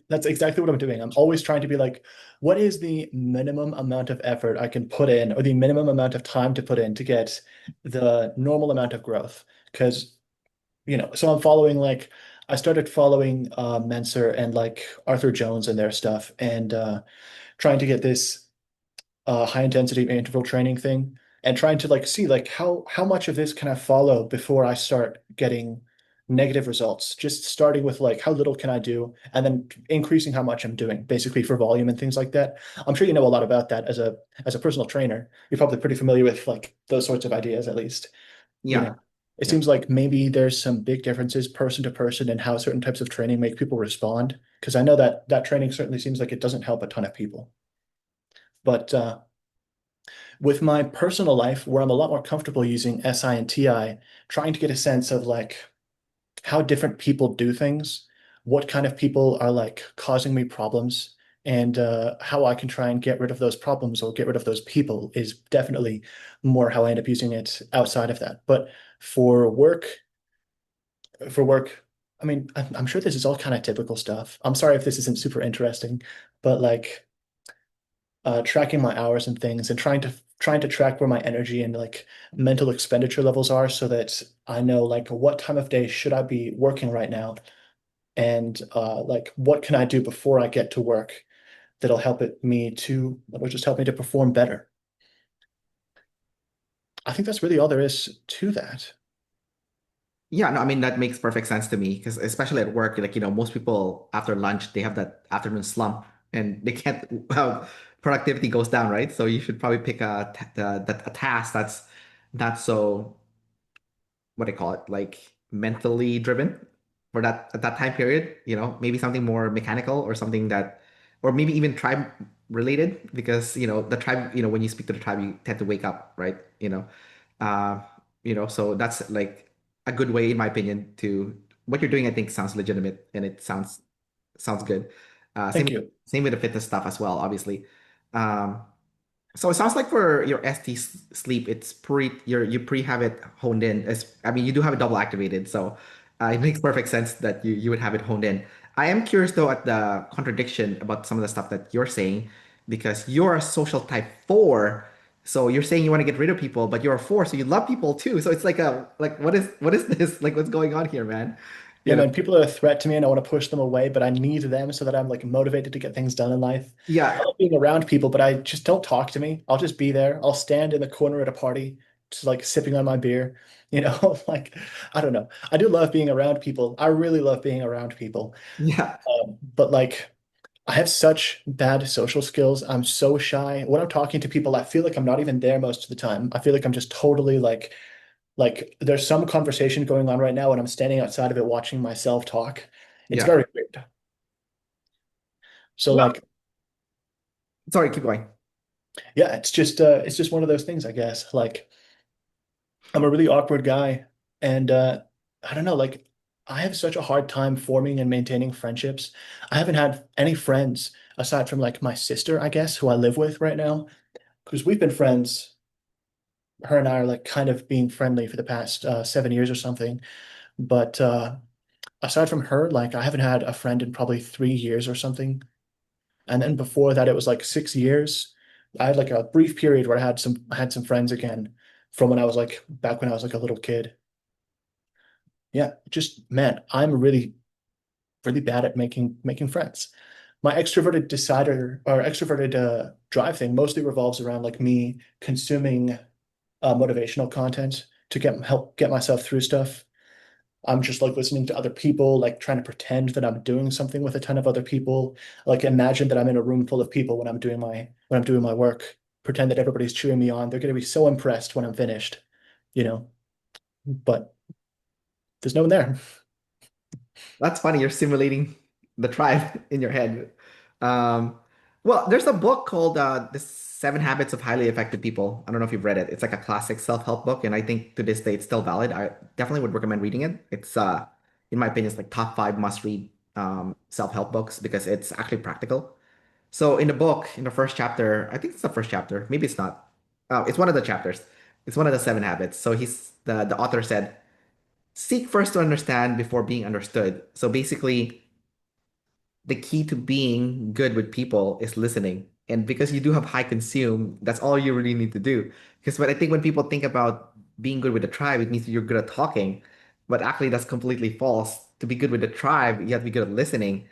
that's exactly what I'm doing. I'm always trying to be like, what is the minimum amount of effort I can put in or the minimum amount of time to put in to get the normal amount of growth? Because, so I'm following I started following Menser and like Arthur Jones and their stuff and trying to get this high intensity interval training thing and trying to like see like how much of this can I follow before I start getting negative results. Just starting with like how little can I do and then increasing how much I'm doing basically for volume and things like that. I'm sure you know a lot about that as a personal trainer. You're probably pretty familiar with like those sorts of ideas at least. You Yeah, know, it yeah. seems like maybe there's some big differences person to person in how certain types of training make people respond. Because I know that that training certainly seems like it doesn't help a ton of people. But with my personal life, where I'm a lot more comfortable using SI and TI, trying to get a sense of like how different people do things, what kind of people are like causing me problems, and how I can try and get rid of those problems or get rid of those people is definitely more how I end up using it outside of that. But for work, for work, I mean, I'm sure this is all kind of typical stuff. I'm sorry if this isn't super interesting, but like tracking my hours and things and trying to track where my energy and like mental expenditure levels are so that I know like what time of day should I be working right now and like what can I do before I get to work that will just help me to perform better. I think that's really all there is to that. Yeah, no, I mean that makes perfect sense to me because especially at work, like most people after lunch they have that afternoon slump and they can't productivity goes down, right? So you should probably pick a task that's not so what do I call it, like mentally driven for that at that time period, maybe something more mechanical or something that, or maybe even tribe related because, the tribe, when you speak to the tribe, you tend to wake up, right? Uh, so that's like a good way, in my opinion, to what you're doing, I think sounds legitimate and it sounds good. Thank you. Same with the fitness stuff as well, obviously. Um, so it sounds like for your ST sleep, it's you pre have it honed in. I mean, you do have it double activated, so it makes perfect sense that you would have it honed in. I am curious though at the contradiction about some of the stuff that you're saying, because you're a social type 4, so you're saying you want to get rid of people, but you're a 4, so you love people too. So it's like what is this? Like what's going on here, man? Yeah, You know? man, people are a threat to me and I want to push them away, but I need them so that I'm like motivated to get things done in life. I Yeah, like being around people, but I just don't talk to me. I'll just be there. I'll stand in the corner at a party just like sipping on my beer, you know, like I don't know. I do love being around people. I really love being around people. Yeah. But like I have such bad social skills. I'm so shy. When I'm talking to people, I feel like I'm not even there most of the time. I feel like I'm just totally like there's some conversation going on right now and I'm standing outside of it watching myself talk. It's Yeah. very weird. So Well, like sorry, keep going. yeah, it's just one of those things, I guess. Like I'm a really awkward guy and I don't know, like I have such a hard time forming and maintaining friendships. I haven't had any friends aside from like my sister, I guess, who I live with right now, because we've been friends. Her and I are like kind of being friendly for the past 7 years or something. But aside from her, like I haven't had a friend in probably 3 years or something. And then before that, it was like 6 years. I had like a brief period where I had some friends again from when I was like back when I was like a little kid. Yeah, just man, I'm really bad at making friends. My extroverted decider or extroverted drive thing mostly revolves around like me consuming motivational content to help get myself through stuff. I'm just like listening to other people, like trying to pretend that I'm doing something with a ton of other people. Like imagine that I'm in a room full of people when I'm doing my work. Pretend that everybody's cheering me on. They're going to be so impressed when I'm finished, you know. But there's no one there. That's funny. You're simulating the tribe in your head. Um, well, there's a book called The Seven Habits of Highly Effective People. I don't know if you've read it. It's like a classic self-help book, and I think to this day it's still valid. I definitely would recommend reading it. It's in my opinion, it's like top five must-read self-help books because it's actually practical. So in the book, in the first chapter, I think it's the first chapter. Maybe it's not. Oh, it's one of the chapters. It's one of the seven habits. So the author said, seek first to understand before being understood. So basically, the key to being good with people is listening. And because you do have high consume, that's all you really need to do. Because I think when people think about being good with the tribe, it means you're good at talking. But actually, that's completely false. To be good with the tribe, you have to be good at listening.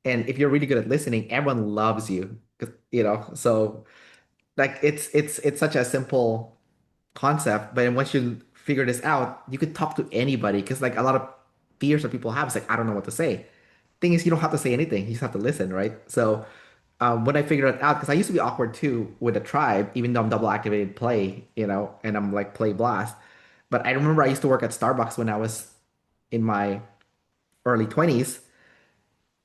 And if you're really good at listening, everyone loves you. 'Cause, so like it's such a simple concept, but then once you figure this out, you could talk to anybody because like a lot of fears that people have is like I don't know what to say. Thing is, you don't have to say anything; you just have to listen, right? So when I figured it out, because I used to be awkward too with the tribe, even though I'm double activated play, and I'm like play blast. But I remember I used to work at Starbucks when I was in my early 20s,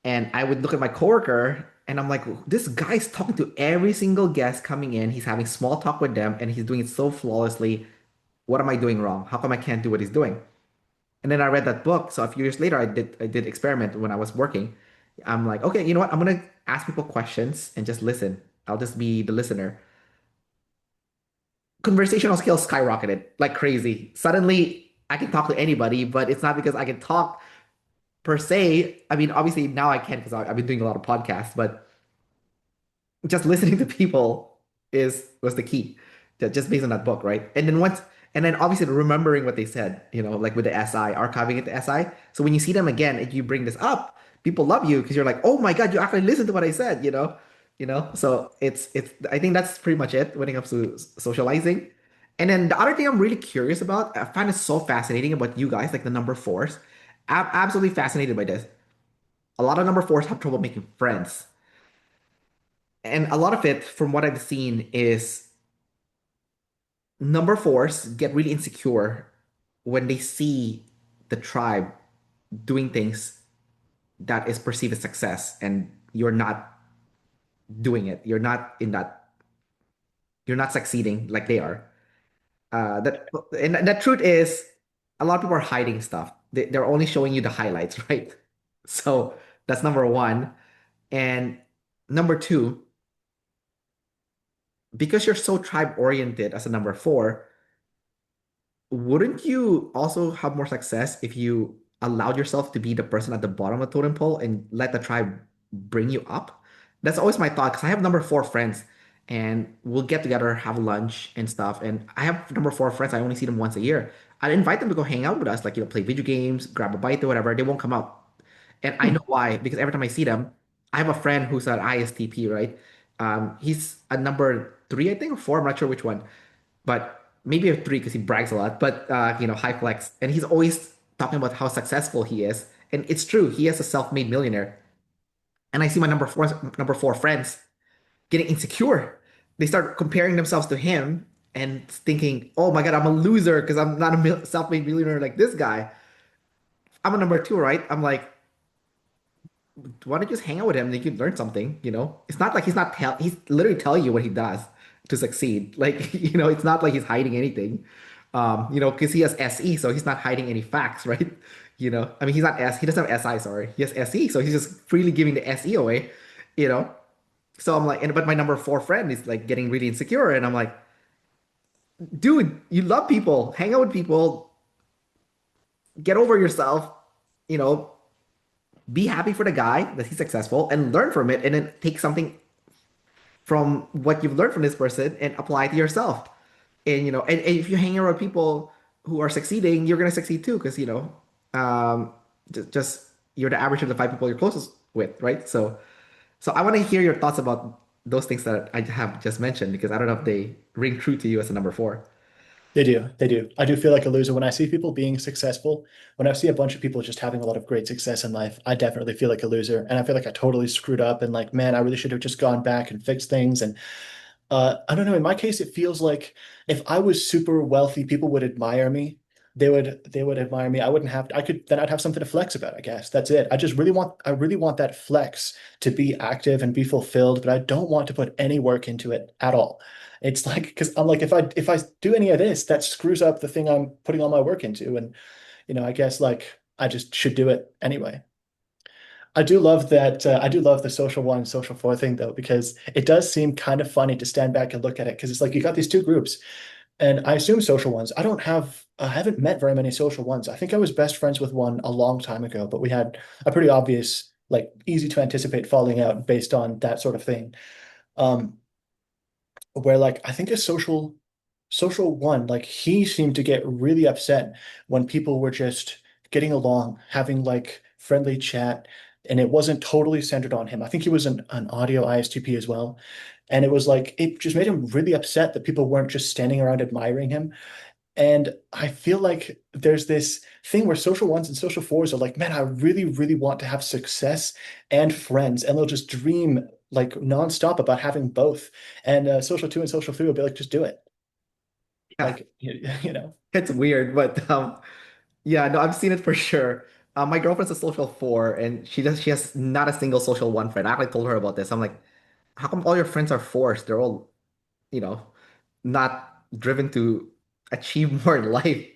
and I would look at my coworker and I'm like, this guy's talking to every single guest coming in. He's having small talk with them and he's doing it so flawlessly. What am I doing wrong? How come I can't do what he's doing? And then I read that book. So a few years later, I did experiment when I was working. I'm like, okay, you know what? I'm gonna ask people questions and just listen. I'll just be the listener. Conversational skills skyrocketed like crazy. Suddenly, I can talk to anybody, but it's not because I can talk per se. I mean, obviously now I can because I've been doing a lot of podcasts, but just listening to people is was the key, just based on that book, right? And then obviously remembering what they said, like with the SI, archiving it to SI. So when you see them again and you bring this up, people love you because you're like, oh my God, you actually listened to what I said, So it's I think that's pretty much it when it comes to socializing. And then the other thing I'm really curious about, I find it so fascinating about you guys, like the number fours. I'm absolutely fascinated by this. A lot of number fours have trouble making friends. And a lot of it, from what I've seen, is number fours get really insecure when they see the tribe doing things that is perceived as success and you're not doing it. You're not succeeding like they are. That and the truth is a lot of people are hiding stuff. They're only showing you the highlights, right? So that's number one. And number two, because you're so tribe oriented as a number four, wouldn't you also have more success if you allowed yourself to be the person at the bottom of the totem pole and let the tribe bring you up? That's always my thought because I have number four friends and we'll get together, have lunch and stuff. And I have number four friends, I only see them once a year. I invite them to go hang out with us, like, play video games, grab a bite or whatever. They won't come up. And I know why, because every time I see them, I have a friend who's an ISTP, right? He's a number three, I think, or four, I'm not sure which one. But maybe a three because he brags a lot, but high flex, and he's always talking about how successful he is, and it's true. He is a self-made millionaire, and I see my number four friends getting insecure. They start comparing themselves to him and thinking, "Oh my God, I'm a loser because I'm not a self-made millionaire like this guy." I'm a number two, right? I'm like, why don't you just hang out with him and you can learn something, you know? It's not like he's literally telling you what he does to succeed. Like, it's not like he's hiding anything. Because he has SE, so he's not hiding any facts, right? I mean, he doesn't have SI, sorry. He has SE, so he's just freely giving the SE away, you know? So I'm like, but my number four friend is like getting really insecure, and I'm like, dude, you love people, hang out with people, get over yourself, you know, be happy for the guy that he's successful and learn from it, and then take something from what you've learned from this person and apply it to yourself. And if you hang around people who are succeeding, you're gonna succeed too, because just you're the average of the five people you're closest with, right? So I want to hear your thoughts about those things that I have just mentioned, because I don't know if they ring true to you as a number four. They do. They do. I do feel like a loser when I see people being successful. When I see a bunch of people just having a lot of great success in life, I definitely feel like a loser. And I feel like I totally screwed up and like, man, I really should have just gone back and fixed things. And I don't know. In my case, it feels like if I was super wealthy, people would admire me. They would admire me. I wouldn't have I could then I'd have something to flex about, I guess. That's it. I really want that flex to be active and be fulfilled, but I don't want to put any work into it at all. It's like because I'm like if I do any of this, that screws up the thing I'm putting all my work into. And I guess like I just should do it anyway. I do love that. I do love the social one, social four thing though, because it does seem kind of funny to stand back and look at it. Because it's like you got these two groups, and I assume social ones. I haven't met very many social ones. I think I was best friends with one a long time ago, but we had a pretty obvious, like easy to anticipate falling out based on that sort of thing. Um, where like I think a social one, like he seemed to get really upset when people were just getting along, having like friendly chat, and it wasn't totally centered on him. I think he was an audio ISTP as well. And it was like it just made him really upset that people weren't just standing around admiring him. And I feel like there's this thing where social ones and social fours are like, man, I really, really want to have success and friends. And they'll just dream like nonstop about having both. And social two and social three will be like, just do it. Yeah, Like, you know, it's weird, but yeah, no, I've seen it for sure. My girlfriend's a social four, and she has not a single social one friend. I actually told her about this. I'm like, how come all your friends are fours? They're all, you know, not driven to achieve more in life,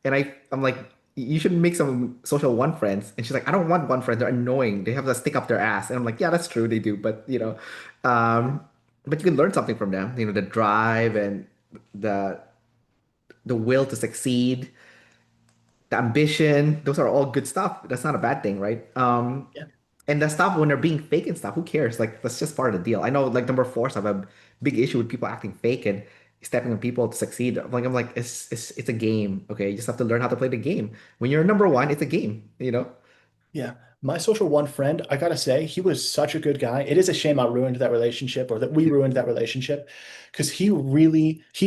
And I'm like, you should make some social one friends. And she's like, I don't want one friend. They're annoying. They have to stick up their ass. And I'm like, yeah, that's true. They do. Um, but you can learn something from them, the drive and the the will to succeed, the ambition. Those are all good stuff. That's not a bad thing, right? yeah. And the stuff when they're being fake and stuff, who cares? Like, that's just part of the deal. I know, like, number four stuff, I have a big issue with people acting fake and stepping on people to succeed. I'm like, it's a game, okay? You just have to learn how to play the game. When you're number one, it's a game. Yeah. My social one friend, I gotta say, he was such a good guy. It is a shame I ruined that relationship or that we ruined that relationship because he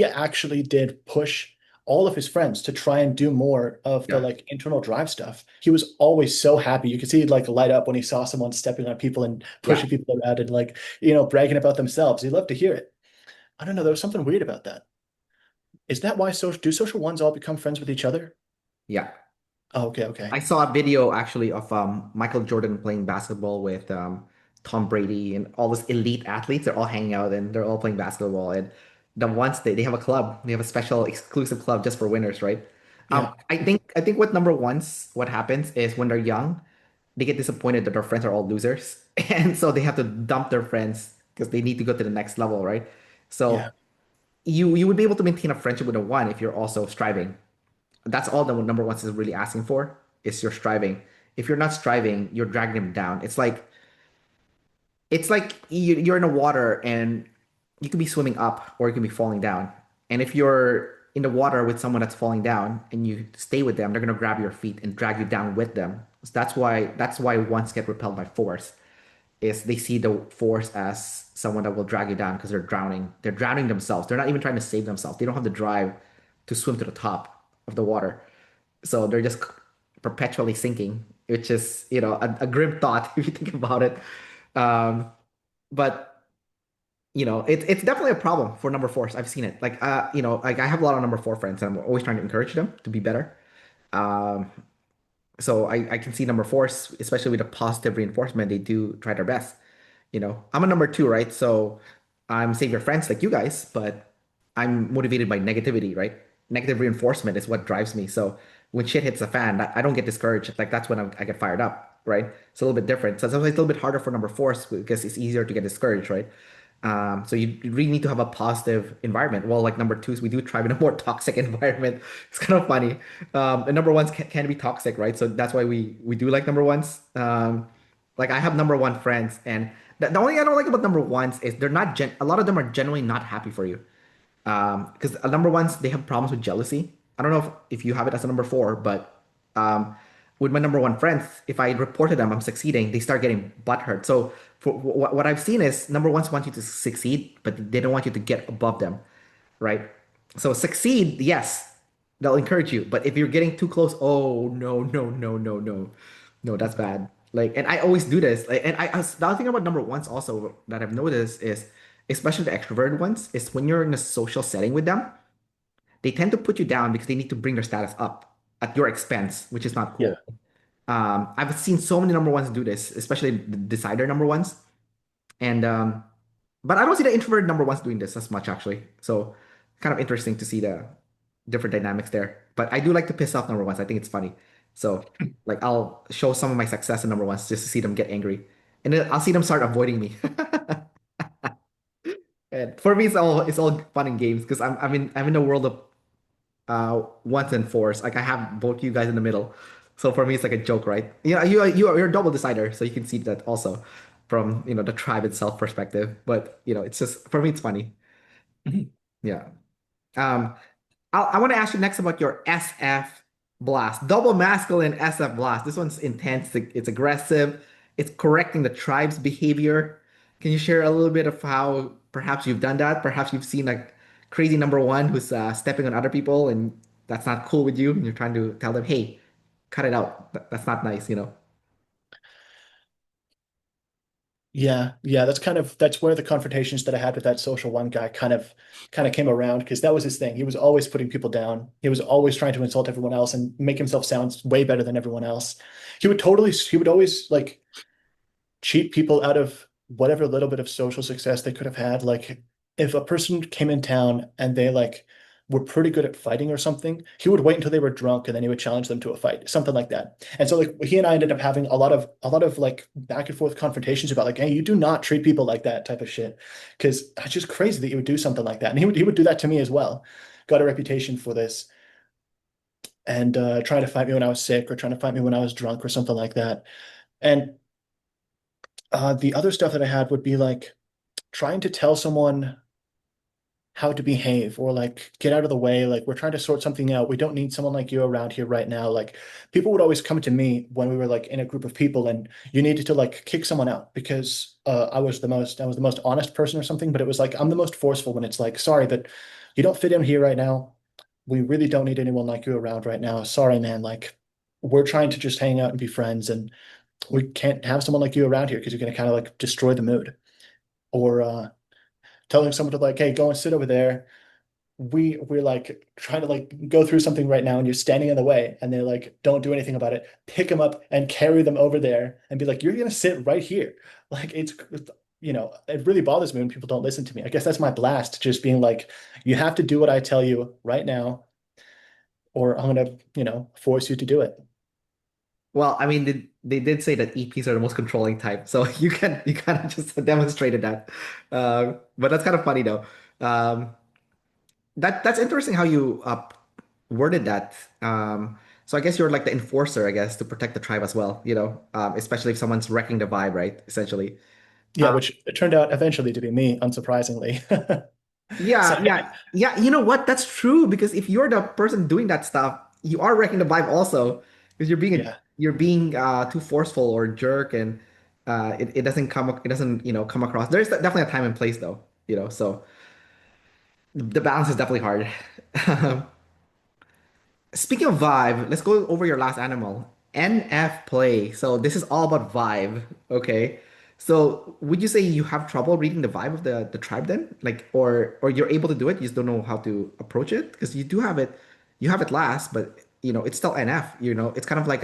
actually did push all of his friends to try and do more of the Yeah, like internal drive stuff. He was always so happy. You could see he'd like light up when he saw someone stepping on people and yeah, pushing people around and like, bragging about themselves. He loved to hear it. I don't know. There was something weird about that. Is that why do social ones all become friends with each other? yeah. Oh, okay, okay. I saw a video actually of Michael Jordan playing basketball with Tom Brady and all those elite athletes. They're all hanging out and they're all playing basketball. And the ones they have a club, they have a special exclusive club just for winners, right? Yeah, I think what happens is when they're young, they get disappointed that their friends are all losers, and so they have to dump their friends because they need to go to the next level, right? So yeah, you would be able to maintain a friendship with a one if you're also striving. That's all the number one is really asking for is your striving. If you're not striving, you're dragging them down. It's like you're in the water and you could be swimming up or you could be falling down. And if you're in the water with someone that's falling down and you stay with them, they're gonna grab your feet and drag you down with them. So that's why ones get repelled by fours. is they see the force as someone that will drag you down because they're drowning. They're drowning themselves. They're not even trying to save themselves. They don't have the drive to swim to the top of the water. So they're just perpetually sinking, which is, a grim thought if you think about it. Um, but it's definitely a problem for number fours. I've seen it. Like I have a lot of number four friends, and I'm always trying to encourage them to be better. Um, so I can see number fours, especially with the positive reinforcement, they do try their best. I'm a number two, right? So I'm savior friends like you guys, but I'm motivated by negativity, right? Negative reinforcement is what drives me. So when shit hits the fan, I don't get discouraged. Like that's when I get fired up, right? It's a little bit different. So it's a little bit harder for number fours because it's easier to get discouraged, right? So you really need to have a positive environment. Well, like number twos, we do thrive in a more toxic environment. It's kind of funny. And number ones can be toxic, right? So that's why we do like number ones. Like I have number one friends, and the only thing I don't like about number ones is they're not a lot of them are genuinely not happy for you. Because number ones, they have problems with jealousy. I don't know if you have it as a number four, but um, with my number one friends, if I report to them I'm succeeding, they start getting butthurt. So for what I've seen is number ones want you to succeed, but they don't want you to get above them, right? So succeed, yes, they'll encourage you. But if you're getting too close, oh no, no, no, no, no, no, that's bad. Like, and I always do this. Like, and the other thing about number ones also that I've noticed is, especially the extroverted ones, is when you're in a social setting with them, they tend to put you down because they need to bring their status up at your expense, which is not Yeah. cool. I've seen so many number ones do this, especially the decider number ones. And but I don't see the introverted number ones doing this as much actually. So kind of interesting to see the different dynamics there. But I do like to piss off number ones. I think it's funny. So like I'll show some of my success in number ones just to see them get angry. And then I'll see them start avoiding me. And for me it's all fun and games because I'm in the world of ones and fours. Like I have both you guys in the middle. So for me, it's like a joke, right? You're a double decider, so you can see that also from the tribe itself perspective. But it's just for me, it's funny. Yeah. Um, I want to ask you next about your SF blast, double masculine SF blast. This one's intense. It's aggressive. It's correcting the tribe's behavior. Can you share a little bit of how perhaps you've done that? Perhaps you've seen like crazy number one who's stepping on other people, and that's not cool with you, and you're trying to tell them, "Hey, cut it out. That's not nice." Yeah, yeah, that's where the confrontations that I had with that social one guy kind of came around because that was his thing. He was always putting people down. He was always trying to insult everyone else and make himself sound way better than everyone else. He would always like cheat people out of whatever little bit of social success they could have had. Like if a person came in town and they like were pretty good at fighting or something, he would wait until they were drunk and then he would challenge them to a fight, something like that. And so like he and I ended up having a lot of like back and forth confrontations about like, hey, you do not treat people like that type of shit. Because it's just crazy that you would do something like that. And he would do that to me as well. Got a reputation for this and trying to fight me when I was sick or trying to fight me when I was drunk or something like that. And the other stuff that I had would be like trying to tell someone how to behave or like get out of the way. Like we're trying to sort something out. We don't need someone like you around here right now. Like people would always come to me when we were like in a group of people and you needed to like kick someone out because I was the most honest person or something. But it was like I'm the most forceful when it's like, sorry, but you don't fit in here right now. We really don't need anyone like you around right now. Sorry, man. Like we're trying to just hang out and be friends and we can't have someone like you around here because you're going to kind of like destroy the mood. Or telling someone to like, hey, go and sit over there. We're like trying to like go through something right now and you're standing in the way and they like don't do anything about it. Pick them up and carry them over there and be like, you're gonna sit right here. Like it really bothers me when people don't listen to me. I guess that's my blast, just being like, you have to do what I tell you right now, or I'm gonna, force you to do it. Well, I mean, they did say that EPs are the most controlling type, so you kind of just demonstrated that. But that's kind of funny though. Um, that's interesting how you worded that. So I guess you're like the enforcer, I guess, to protect the tribe as well. Especially if someone's wrecking the vibe, right? Essentially. Yeah, Um, which it turned out eventually to be me, unsurprisingly. So yeah, yeah, yeah. You know what? That's true because if you're the person doing that stuff, you are wrecking the vibe also because yeah. you're being too forceful or jerk, and It doesn't come across. There's definitely a time and place though, so the balance is definitely hard. Speaking of vibe, let's go over your last animal. NF play. So this is all about vibe. Okay. So would you say you have trouble reading the vibe of the tribe then? Like, or you're able to do it, you just don't know how to approach it? Because you have it last, but it's still NF, It's kind of like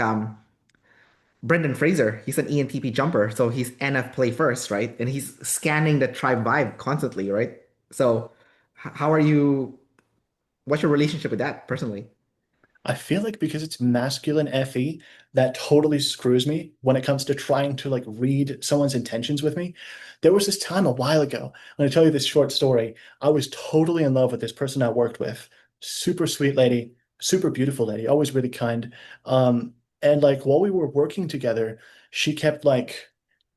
Brendan Fraser. He's an ENTP jumper, so he's NF play first, right? And he's scanning the tribe vibe constantly, right? So how are you, what's your relationship with that personally? I feel like because it's masculine FE, that totally screws me when it comes to trying to like read someone's intentions with me. There was this time a while ago, I'm going to tell you this short story. I was totally in love with this person I worked with. Super sweet lady, super beautiful lady, always really kind. Um, and like while we were working together, she kept like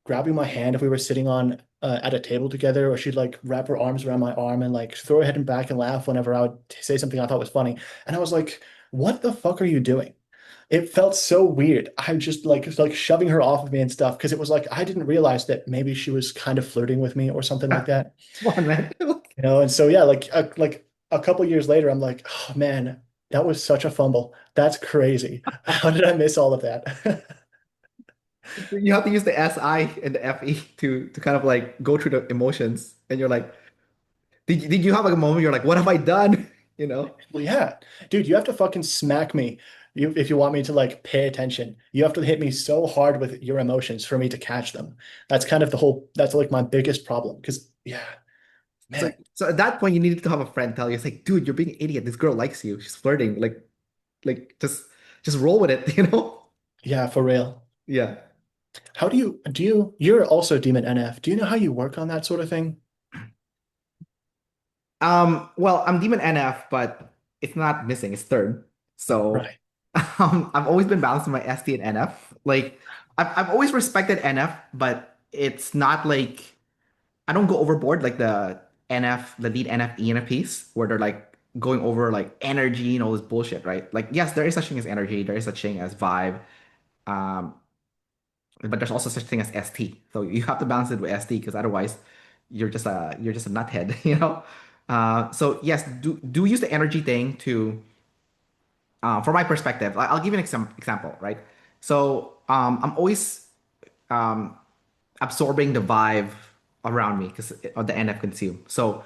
grabbing my hand if we were sitting on at a table together, or she'd like wrap her arms around my arm and like throw her head back and laugh whenever I would say something I thought was funny. And I was like, what the fuck are you doing? It felt so weird. I just like shoving her off of me and stuff because it was like I didn't realize that maybe she was kind of flirting with me or something like that. Come on, man. And so yeah, like a couple years later, I'm like, oh man, that was such a fumble. That's crazy. How did I miss all of that? You have to use the SI and the FE to kind of like go through the emotions. And you're like, did you have like a moment you're like, what have I done? You know? Well, yeah, dude, you have to fucking smack me if you want me to like pay attention. You have to hit me so hard with your emotions for me to catch them. That's kind of that's like my biggest problem. Because yeah, So man, so at that point you needed to have a friend tell you, it's like, dude, you're being an idiot. This girl likes you. She's flirting. Like just roll with it, you know? yeah, for real. Yeah. How you're also Demon NF. Do you know how you work on that sort of thing? Well, I'm Demon NF, but it's not missing, it's third. So Right. I've always been balancing my ST and NF. Like I've always respected NF, but it's not like I don't go overboard like the NF, the lead NF ENFPs, where they're like going over like energy and all this bullshit, right? Like, yes, there is such thing as energy, there is such thing as vibe, um, but there's also such thing as ST. So you have to balance it with ST because otherwise you're just a nuthead, you know? So yes, do use the energy thing to from my perspective. I'll give you an example, right? So I'm always um, absorbing the vibe around me because of the NF consume. So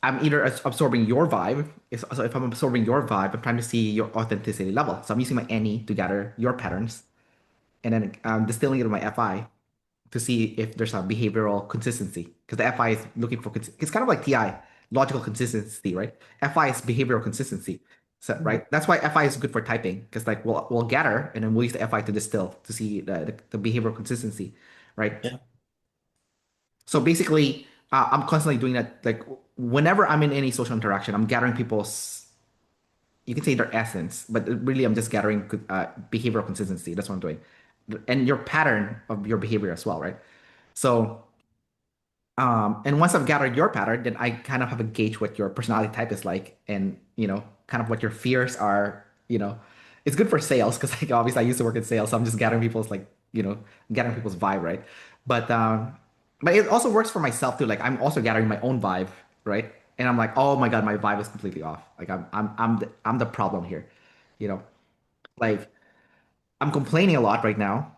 I'm either absorbing your vibe. So if I'm absorbing your vibe, I'm trying to see your authenticity level. So I'm using my NE to gather your patterns and then distilling it in my FI to see if there's a behavioral consistency. Because the FI is looking for, it's kind of like TI, logical consistency, right? FI is behavioral consistency. So, Mhm. right? That's why FI is good for typing because like we'll gather and then we'll use the FI to distill to see the behavioral consistency, right? Yeah. So basically, I'm constantly doing that. Like whenever I'm in any social interaction, I'm gathering people's, you can say their essence, but really I'm just gathering behavioral consistency. That's what I'm doing. And your pattern of your behavior as well, right? So, and once I've gathered your pattern, then I kind of have a gauge what your personality type is like and, kind of what your fears are, It's good for sales because like obviously I used to work in sales, so I'm just gathering people's like, gathering people's vibe, right? But it also works for myself too. Like I'm also gathering my own vibe, right? And I'm like, oh my God, my vibe is completely off. Like I'm the problem here, you know? Like I'm complaining a lot right now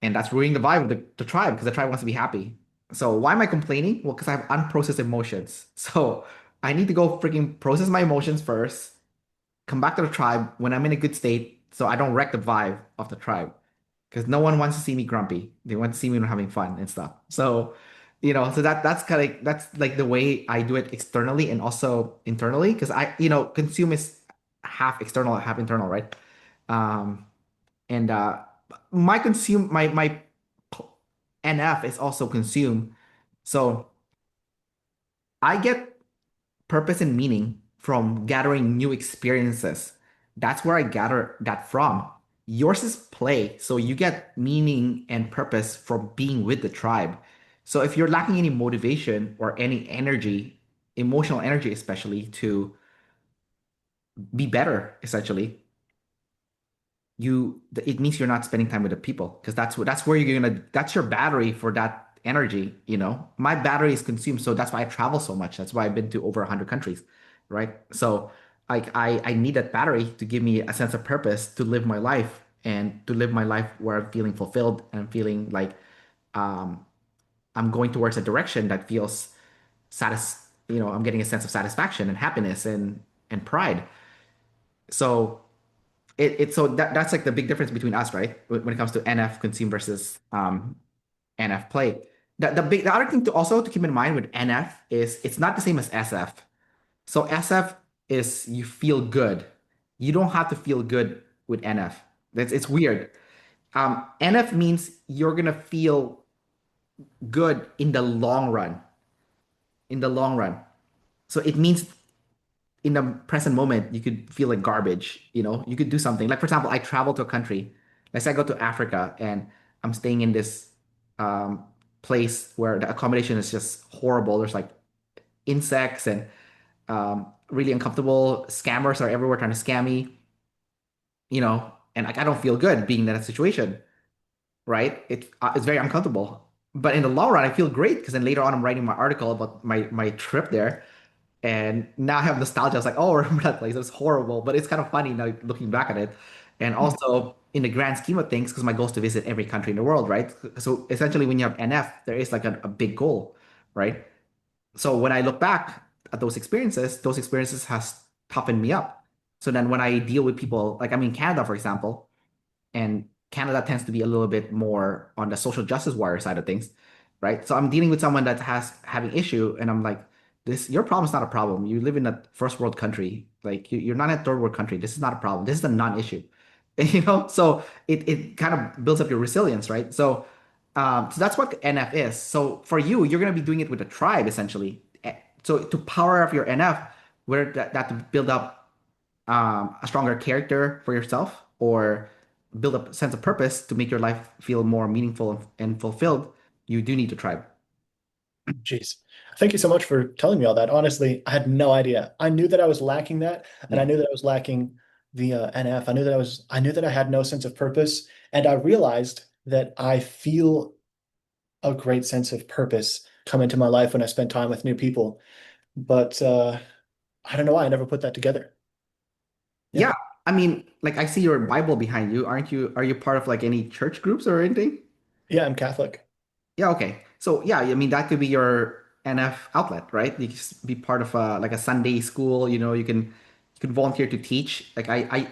and that's ruining the vibe of the tribe because the tribe wants to be happy. So why am I complaining? Well, because I have unprocessed emotions. So I need to go freaking process my emotions first, come back to the tribe when I'm in a good state so I don't wreck the vibe of the tribe. Because no one wants to see me grumpy. They want to see me having fun and stuff. So, so that's kind of that's like the way I do it externally and also internally. Because consume is half external, half internal, right? Um, and my NF is also consumed. So I get purpose and meaning from gathering new experiences. That's where I gather that from. Yours is play, so you get meaning and purpose from being with the tribe. So if you're lacking any motivation or any energy, emotional energy especially, to be better, essentially, it means you're not spending time with the people because that's where you're gonna that's your battery for that energy, you know. My battery is consumed, so that's why I travel so much. That's why I've been to over 100 countries, right? So I need that battery to give me a sense of purpose to live my life and to live my life where I'm feeling fulfilled and I'm feeling like um I'm going towards a direction that feels I'm getting a sense of satisfaction and happiness and pride. So that's like the big difference between us, right? When it comes to NF consume versus NF play. The other thing to keep in mind with NF is it's not the same as SF. So SF is you feel good. You don't have to feel good with NF. It's weird. NF means you're gonna feel good in the long run. In the long run. So it means in the present moment, you could feel like garbage, you know, you could do something. Like, for example, I travel to a country. Let's say I go to Africa and I'm staying in this um, place where the accommodation is just horrible. There's like insects and really uncomfortable. Scammers are everywhere trying to scam me, you know, and like I don't feel good being in that situation, right? It's very uncomfortable. But in the long run, I feel great because then later on, I'm writing my article about my trip there. And now I have nostalgia. I was like, oh, I remember that place. It was horrible, but it's kind of funny now looking back at it. And also in the grand scheme of things, because my goal is to visit every country in the world, right? So essentially, when you have NF, there is like a big goal, right? So when I look back at those experiences has toughened me up. So then when I deal with people, like I'm in Canada, for example, and Canada tends to be a little bit more on the social justice warrior side of things, right? So I'm dealing with someone that has having issue, and I'm like, this your problem is not a problem. You live in a first world country, like you're not in a third world country. This is not a problem. This is a non-issue, you know. So it kind of builds up your resilience, right? So that's what NF is. So for you, you're gonna be doing it with a tribe essentially. So to power up your NF, whether that to build up a stronger character for yourself or build a sense of purpose to make your life feel more meaningful and fulfilled, you do need a tribe. Jeez. Thank you so much for telling me all that. Honestly, I had no idea. I knew that I was lacking that, and I Yeah. knew that I was lacking the NF. I knew that I had no sense of purpose, and I realized that I feel a great sense of purpose come into my life when I spend time with new people. But I don't know why I never put that together. Yeah. Yeah. I mean, like I see your Bible behind you. Are you part of like any church groups or anything? Yeah, I'm Catholic. Yeah, okay. So yeah, I mean that could be your NF outlet, right? You can just be part of like a Sunday school, you know, you can volunteer to teach. I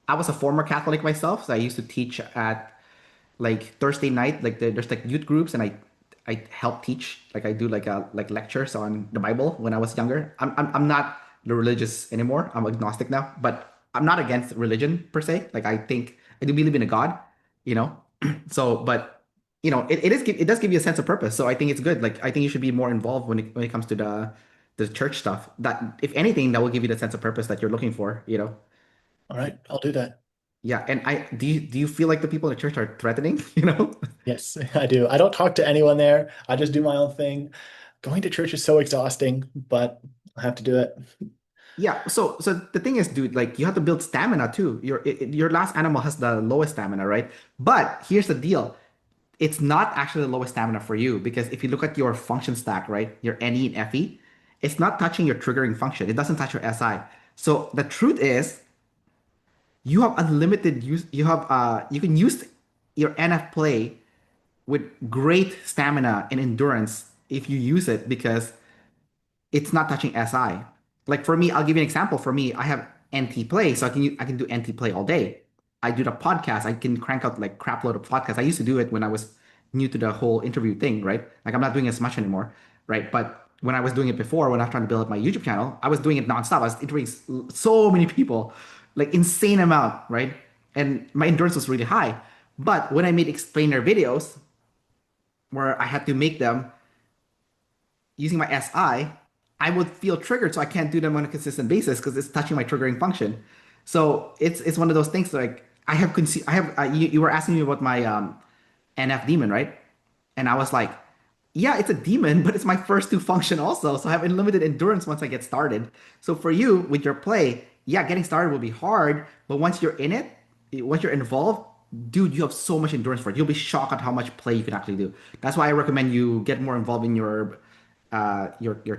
was a former Catholic myself, so I used to teach at like Thursday night, like there's like youth groups, and I help teach. Like I do like lectures on the Bible when I was younger. I'm not the religious anymore. I'm agnostic now, but I'm not against religion per se. Like I think I do believe in a God, you know. So, but it does give you a sense of purpose. So I think it's good. Like I think you should be more involved when it comes to the church stuff. That if anything, that will give you the sense of purpose that you're looking for, you know. All right, I'll do that. Yeah, and I do you feel like the people in the church are threatening, you know? Yes, I do. I don't talk to anyone there. I just do my own thing. Going to church is so exhausting, but I have to do it. Yeah, so the thing is, dude, like you have to build stamina too. Your last animal has the lowest stamina, right? But here's the deal. It's not actually the lowest stamina for you because if you look at your function stack, right? Your NE and FE, it's not touching your triggering function. It doesn't touch your SI. So the truth is you have unlimited use you can use your NF play with great stamina and endurance if you use it because it's not touching SI. Like for me, I'll give you an example. For me, I have NT play, so I can do NT play all day. I do the podcast. I can crank out like crap load of podcasts. I used to do it when I was new to the whole interview thing, right? Like I'm not doing it as much anymore, right? But when I was doing it before, when I was trying to build up my YouTube channel, I was doing it nonstop. I was interviewing so many people, like insane amount, right? And my endurance was really high. But when I made explainer videos where I had to make them using my SI, I would feel triggered, so I can't do them on a consistent basis because it's touching my triggering function. So it's one of those things like I have you were asking me about my NF demon, right? And I was like, yeah, it's a demon, but it's my first two function also. So I have unlimited endurance once I get started. So for you with your play, yeah, getting started will be hard, but once you're in it, once you're involved, dude, you have so much endurance for it. You'll be shocked at how much play you can actually do. That's why I recommend you get more involved in your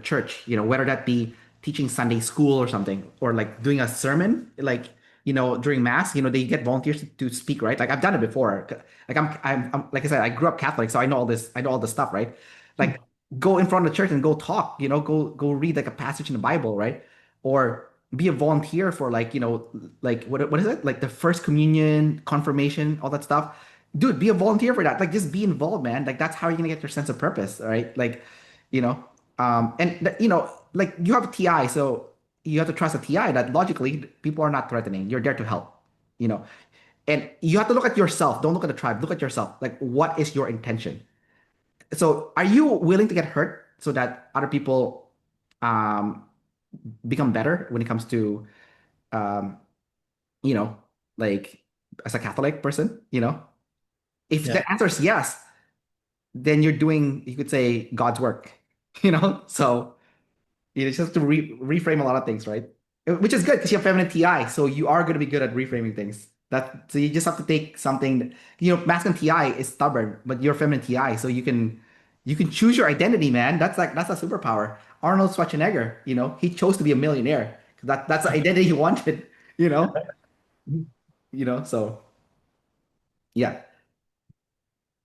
church. Whether that be teaching Sunday school or something, or like doing a sermon, like during mass. They get volunteers to speak, right? Like I've done it before. Like I'm like I said, I grew up Catholic, so I know all this. I know all this stuff, right? Hmm. Like go in front of the church and go talk. Go read like a passage in the Bible, right? Or be a volunteer for like what is it? Like the first communion, confirmation, all that stuff. Dude, be a volunteer for that. Like just be involved, man. Like that's how you're gonna get your sense of purpose, right? Like, you know, like you have a TI, so you have to trust a TI that logically people are not threatening. You're there to help, you know. And you have to look at yourself. Don't look at the tribe. Look at yourself. Like, what is your intention? So, are you willing to get hurt so that other people um, become better when it comes to um, you know, like as a Catholic person, if Yeah. the answer is yes, then you're doing, you could say, God's work, So you just have to reframe a lot of things, right? Which is good because you have feminine TI, so you are going to be good at reframing things. So you just have to take something, masculine TI is stubborn, but you're feminine TI, so you can choose your identity, man. That's a superpower. Arnold Schwarzenegger, he chose to be a millionaire. That's the identity he wanted, you know, so yeah.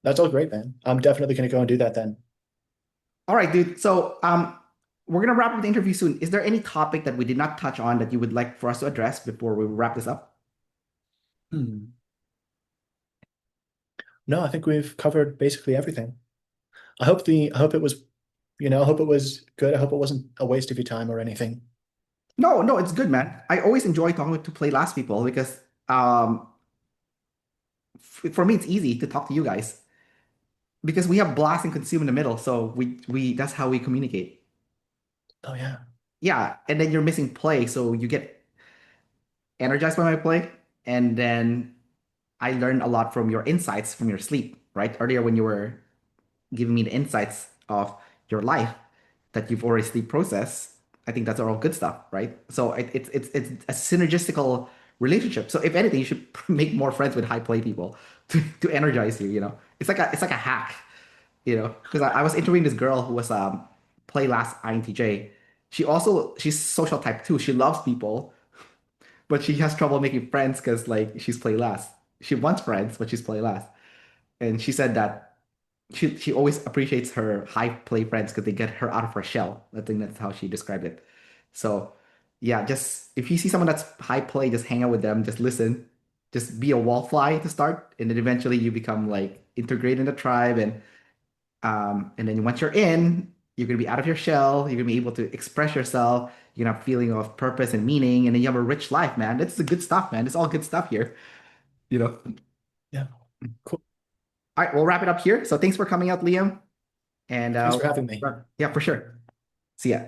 That's all great, man. I'm definitely going to go and do that then. All right, dude. So, we're gonna wrap up the interview soon. Is there any topic that we did not touch on that you would like for us to address before we wrap this up? Hmm. No, I think we've covered basically everything. I hope it was, I hope it was good. I hope it wasn't a waste of your time or anything. No, no, it's good, man. I always enjoy talking to play last people because, for me, it's easy to talk to you guys because we have blast and consume in the middle. So we that's how we communicate. Oh yeah. Yeah, and then you're missing play, so you get energized by my play, and then I learned a lot from your insights from your sleep. Right earlier when you were giving me the insights of your life that you've already sleep processed. I think that's all good stuff, right? So it's a synergistical relationship. So if anything, you should make more friends with high play people to energize you. It's like a hack, because I was interviewing this girl who was play last INTJ. She's social type too. She loves people, but she has trouble making friends because like she's play last. She wants friends, but she's play last. And she said that she always appreciates her high play friends because they get her out of her shell. I think that's how she described it. So yeah, just if you see someone that's high play, just hang out with them, just listen, just be a wallfly to start, and then eventually you become like integrate in the tribe, and then once you're in, you're gonna be out of your shell. You're gonna be able to express yourself. You're gonna have a feeling of purpose and meaning, and then you have a rich life, man. That's the good stuff, man. It's all good stuff here, you know. Yeah. Cool. All right, we'll wrap it up here. So thanks for coming out, Liam. And Thanks for having me. yeah, for sure. See ya.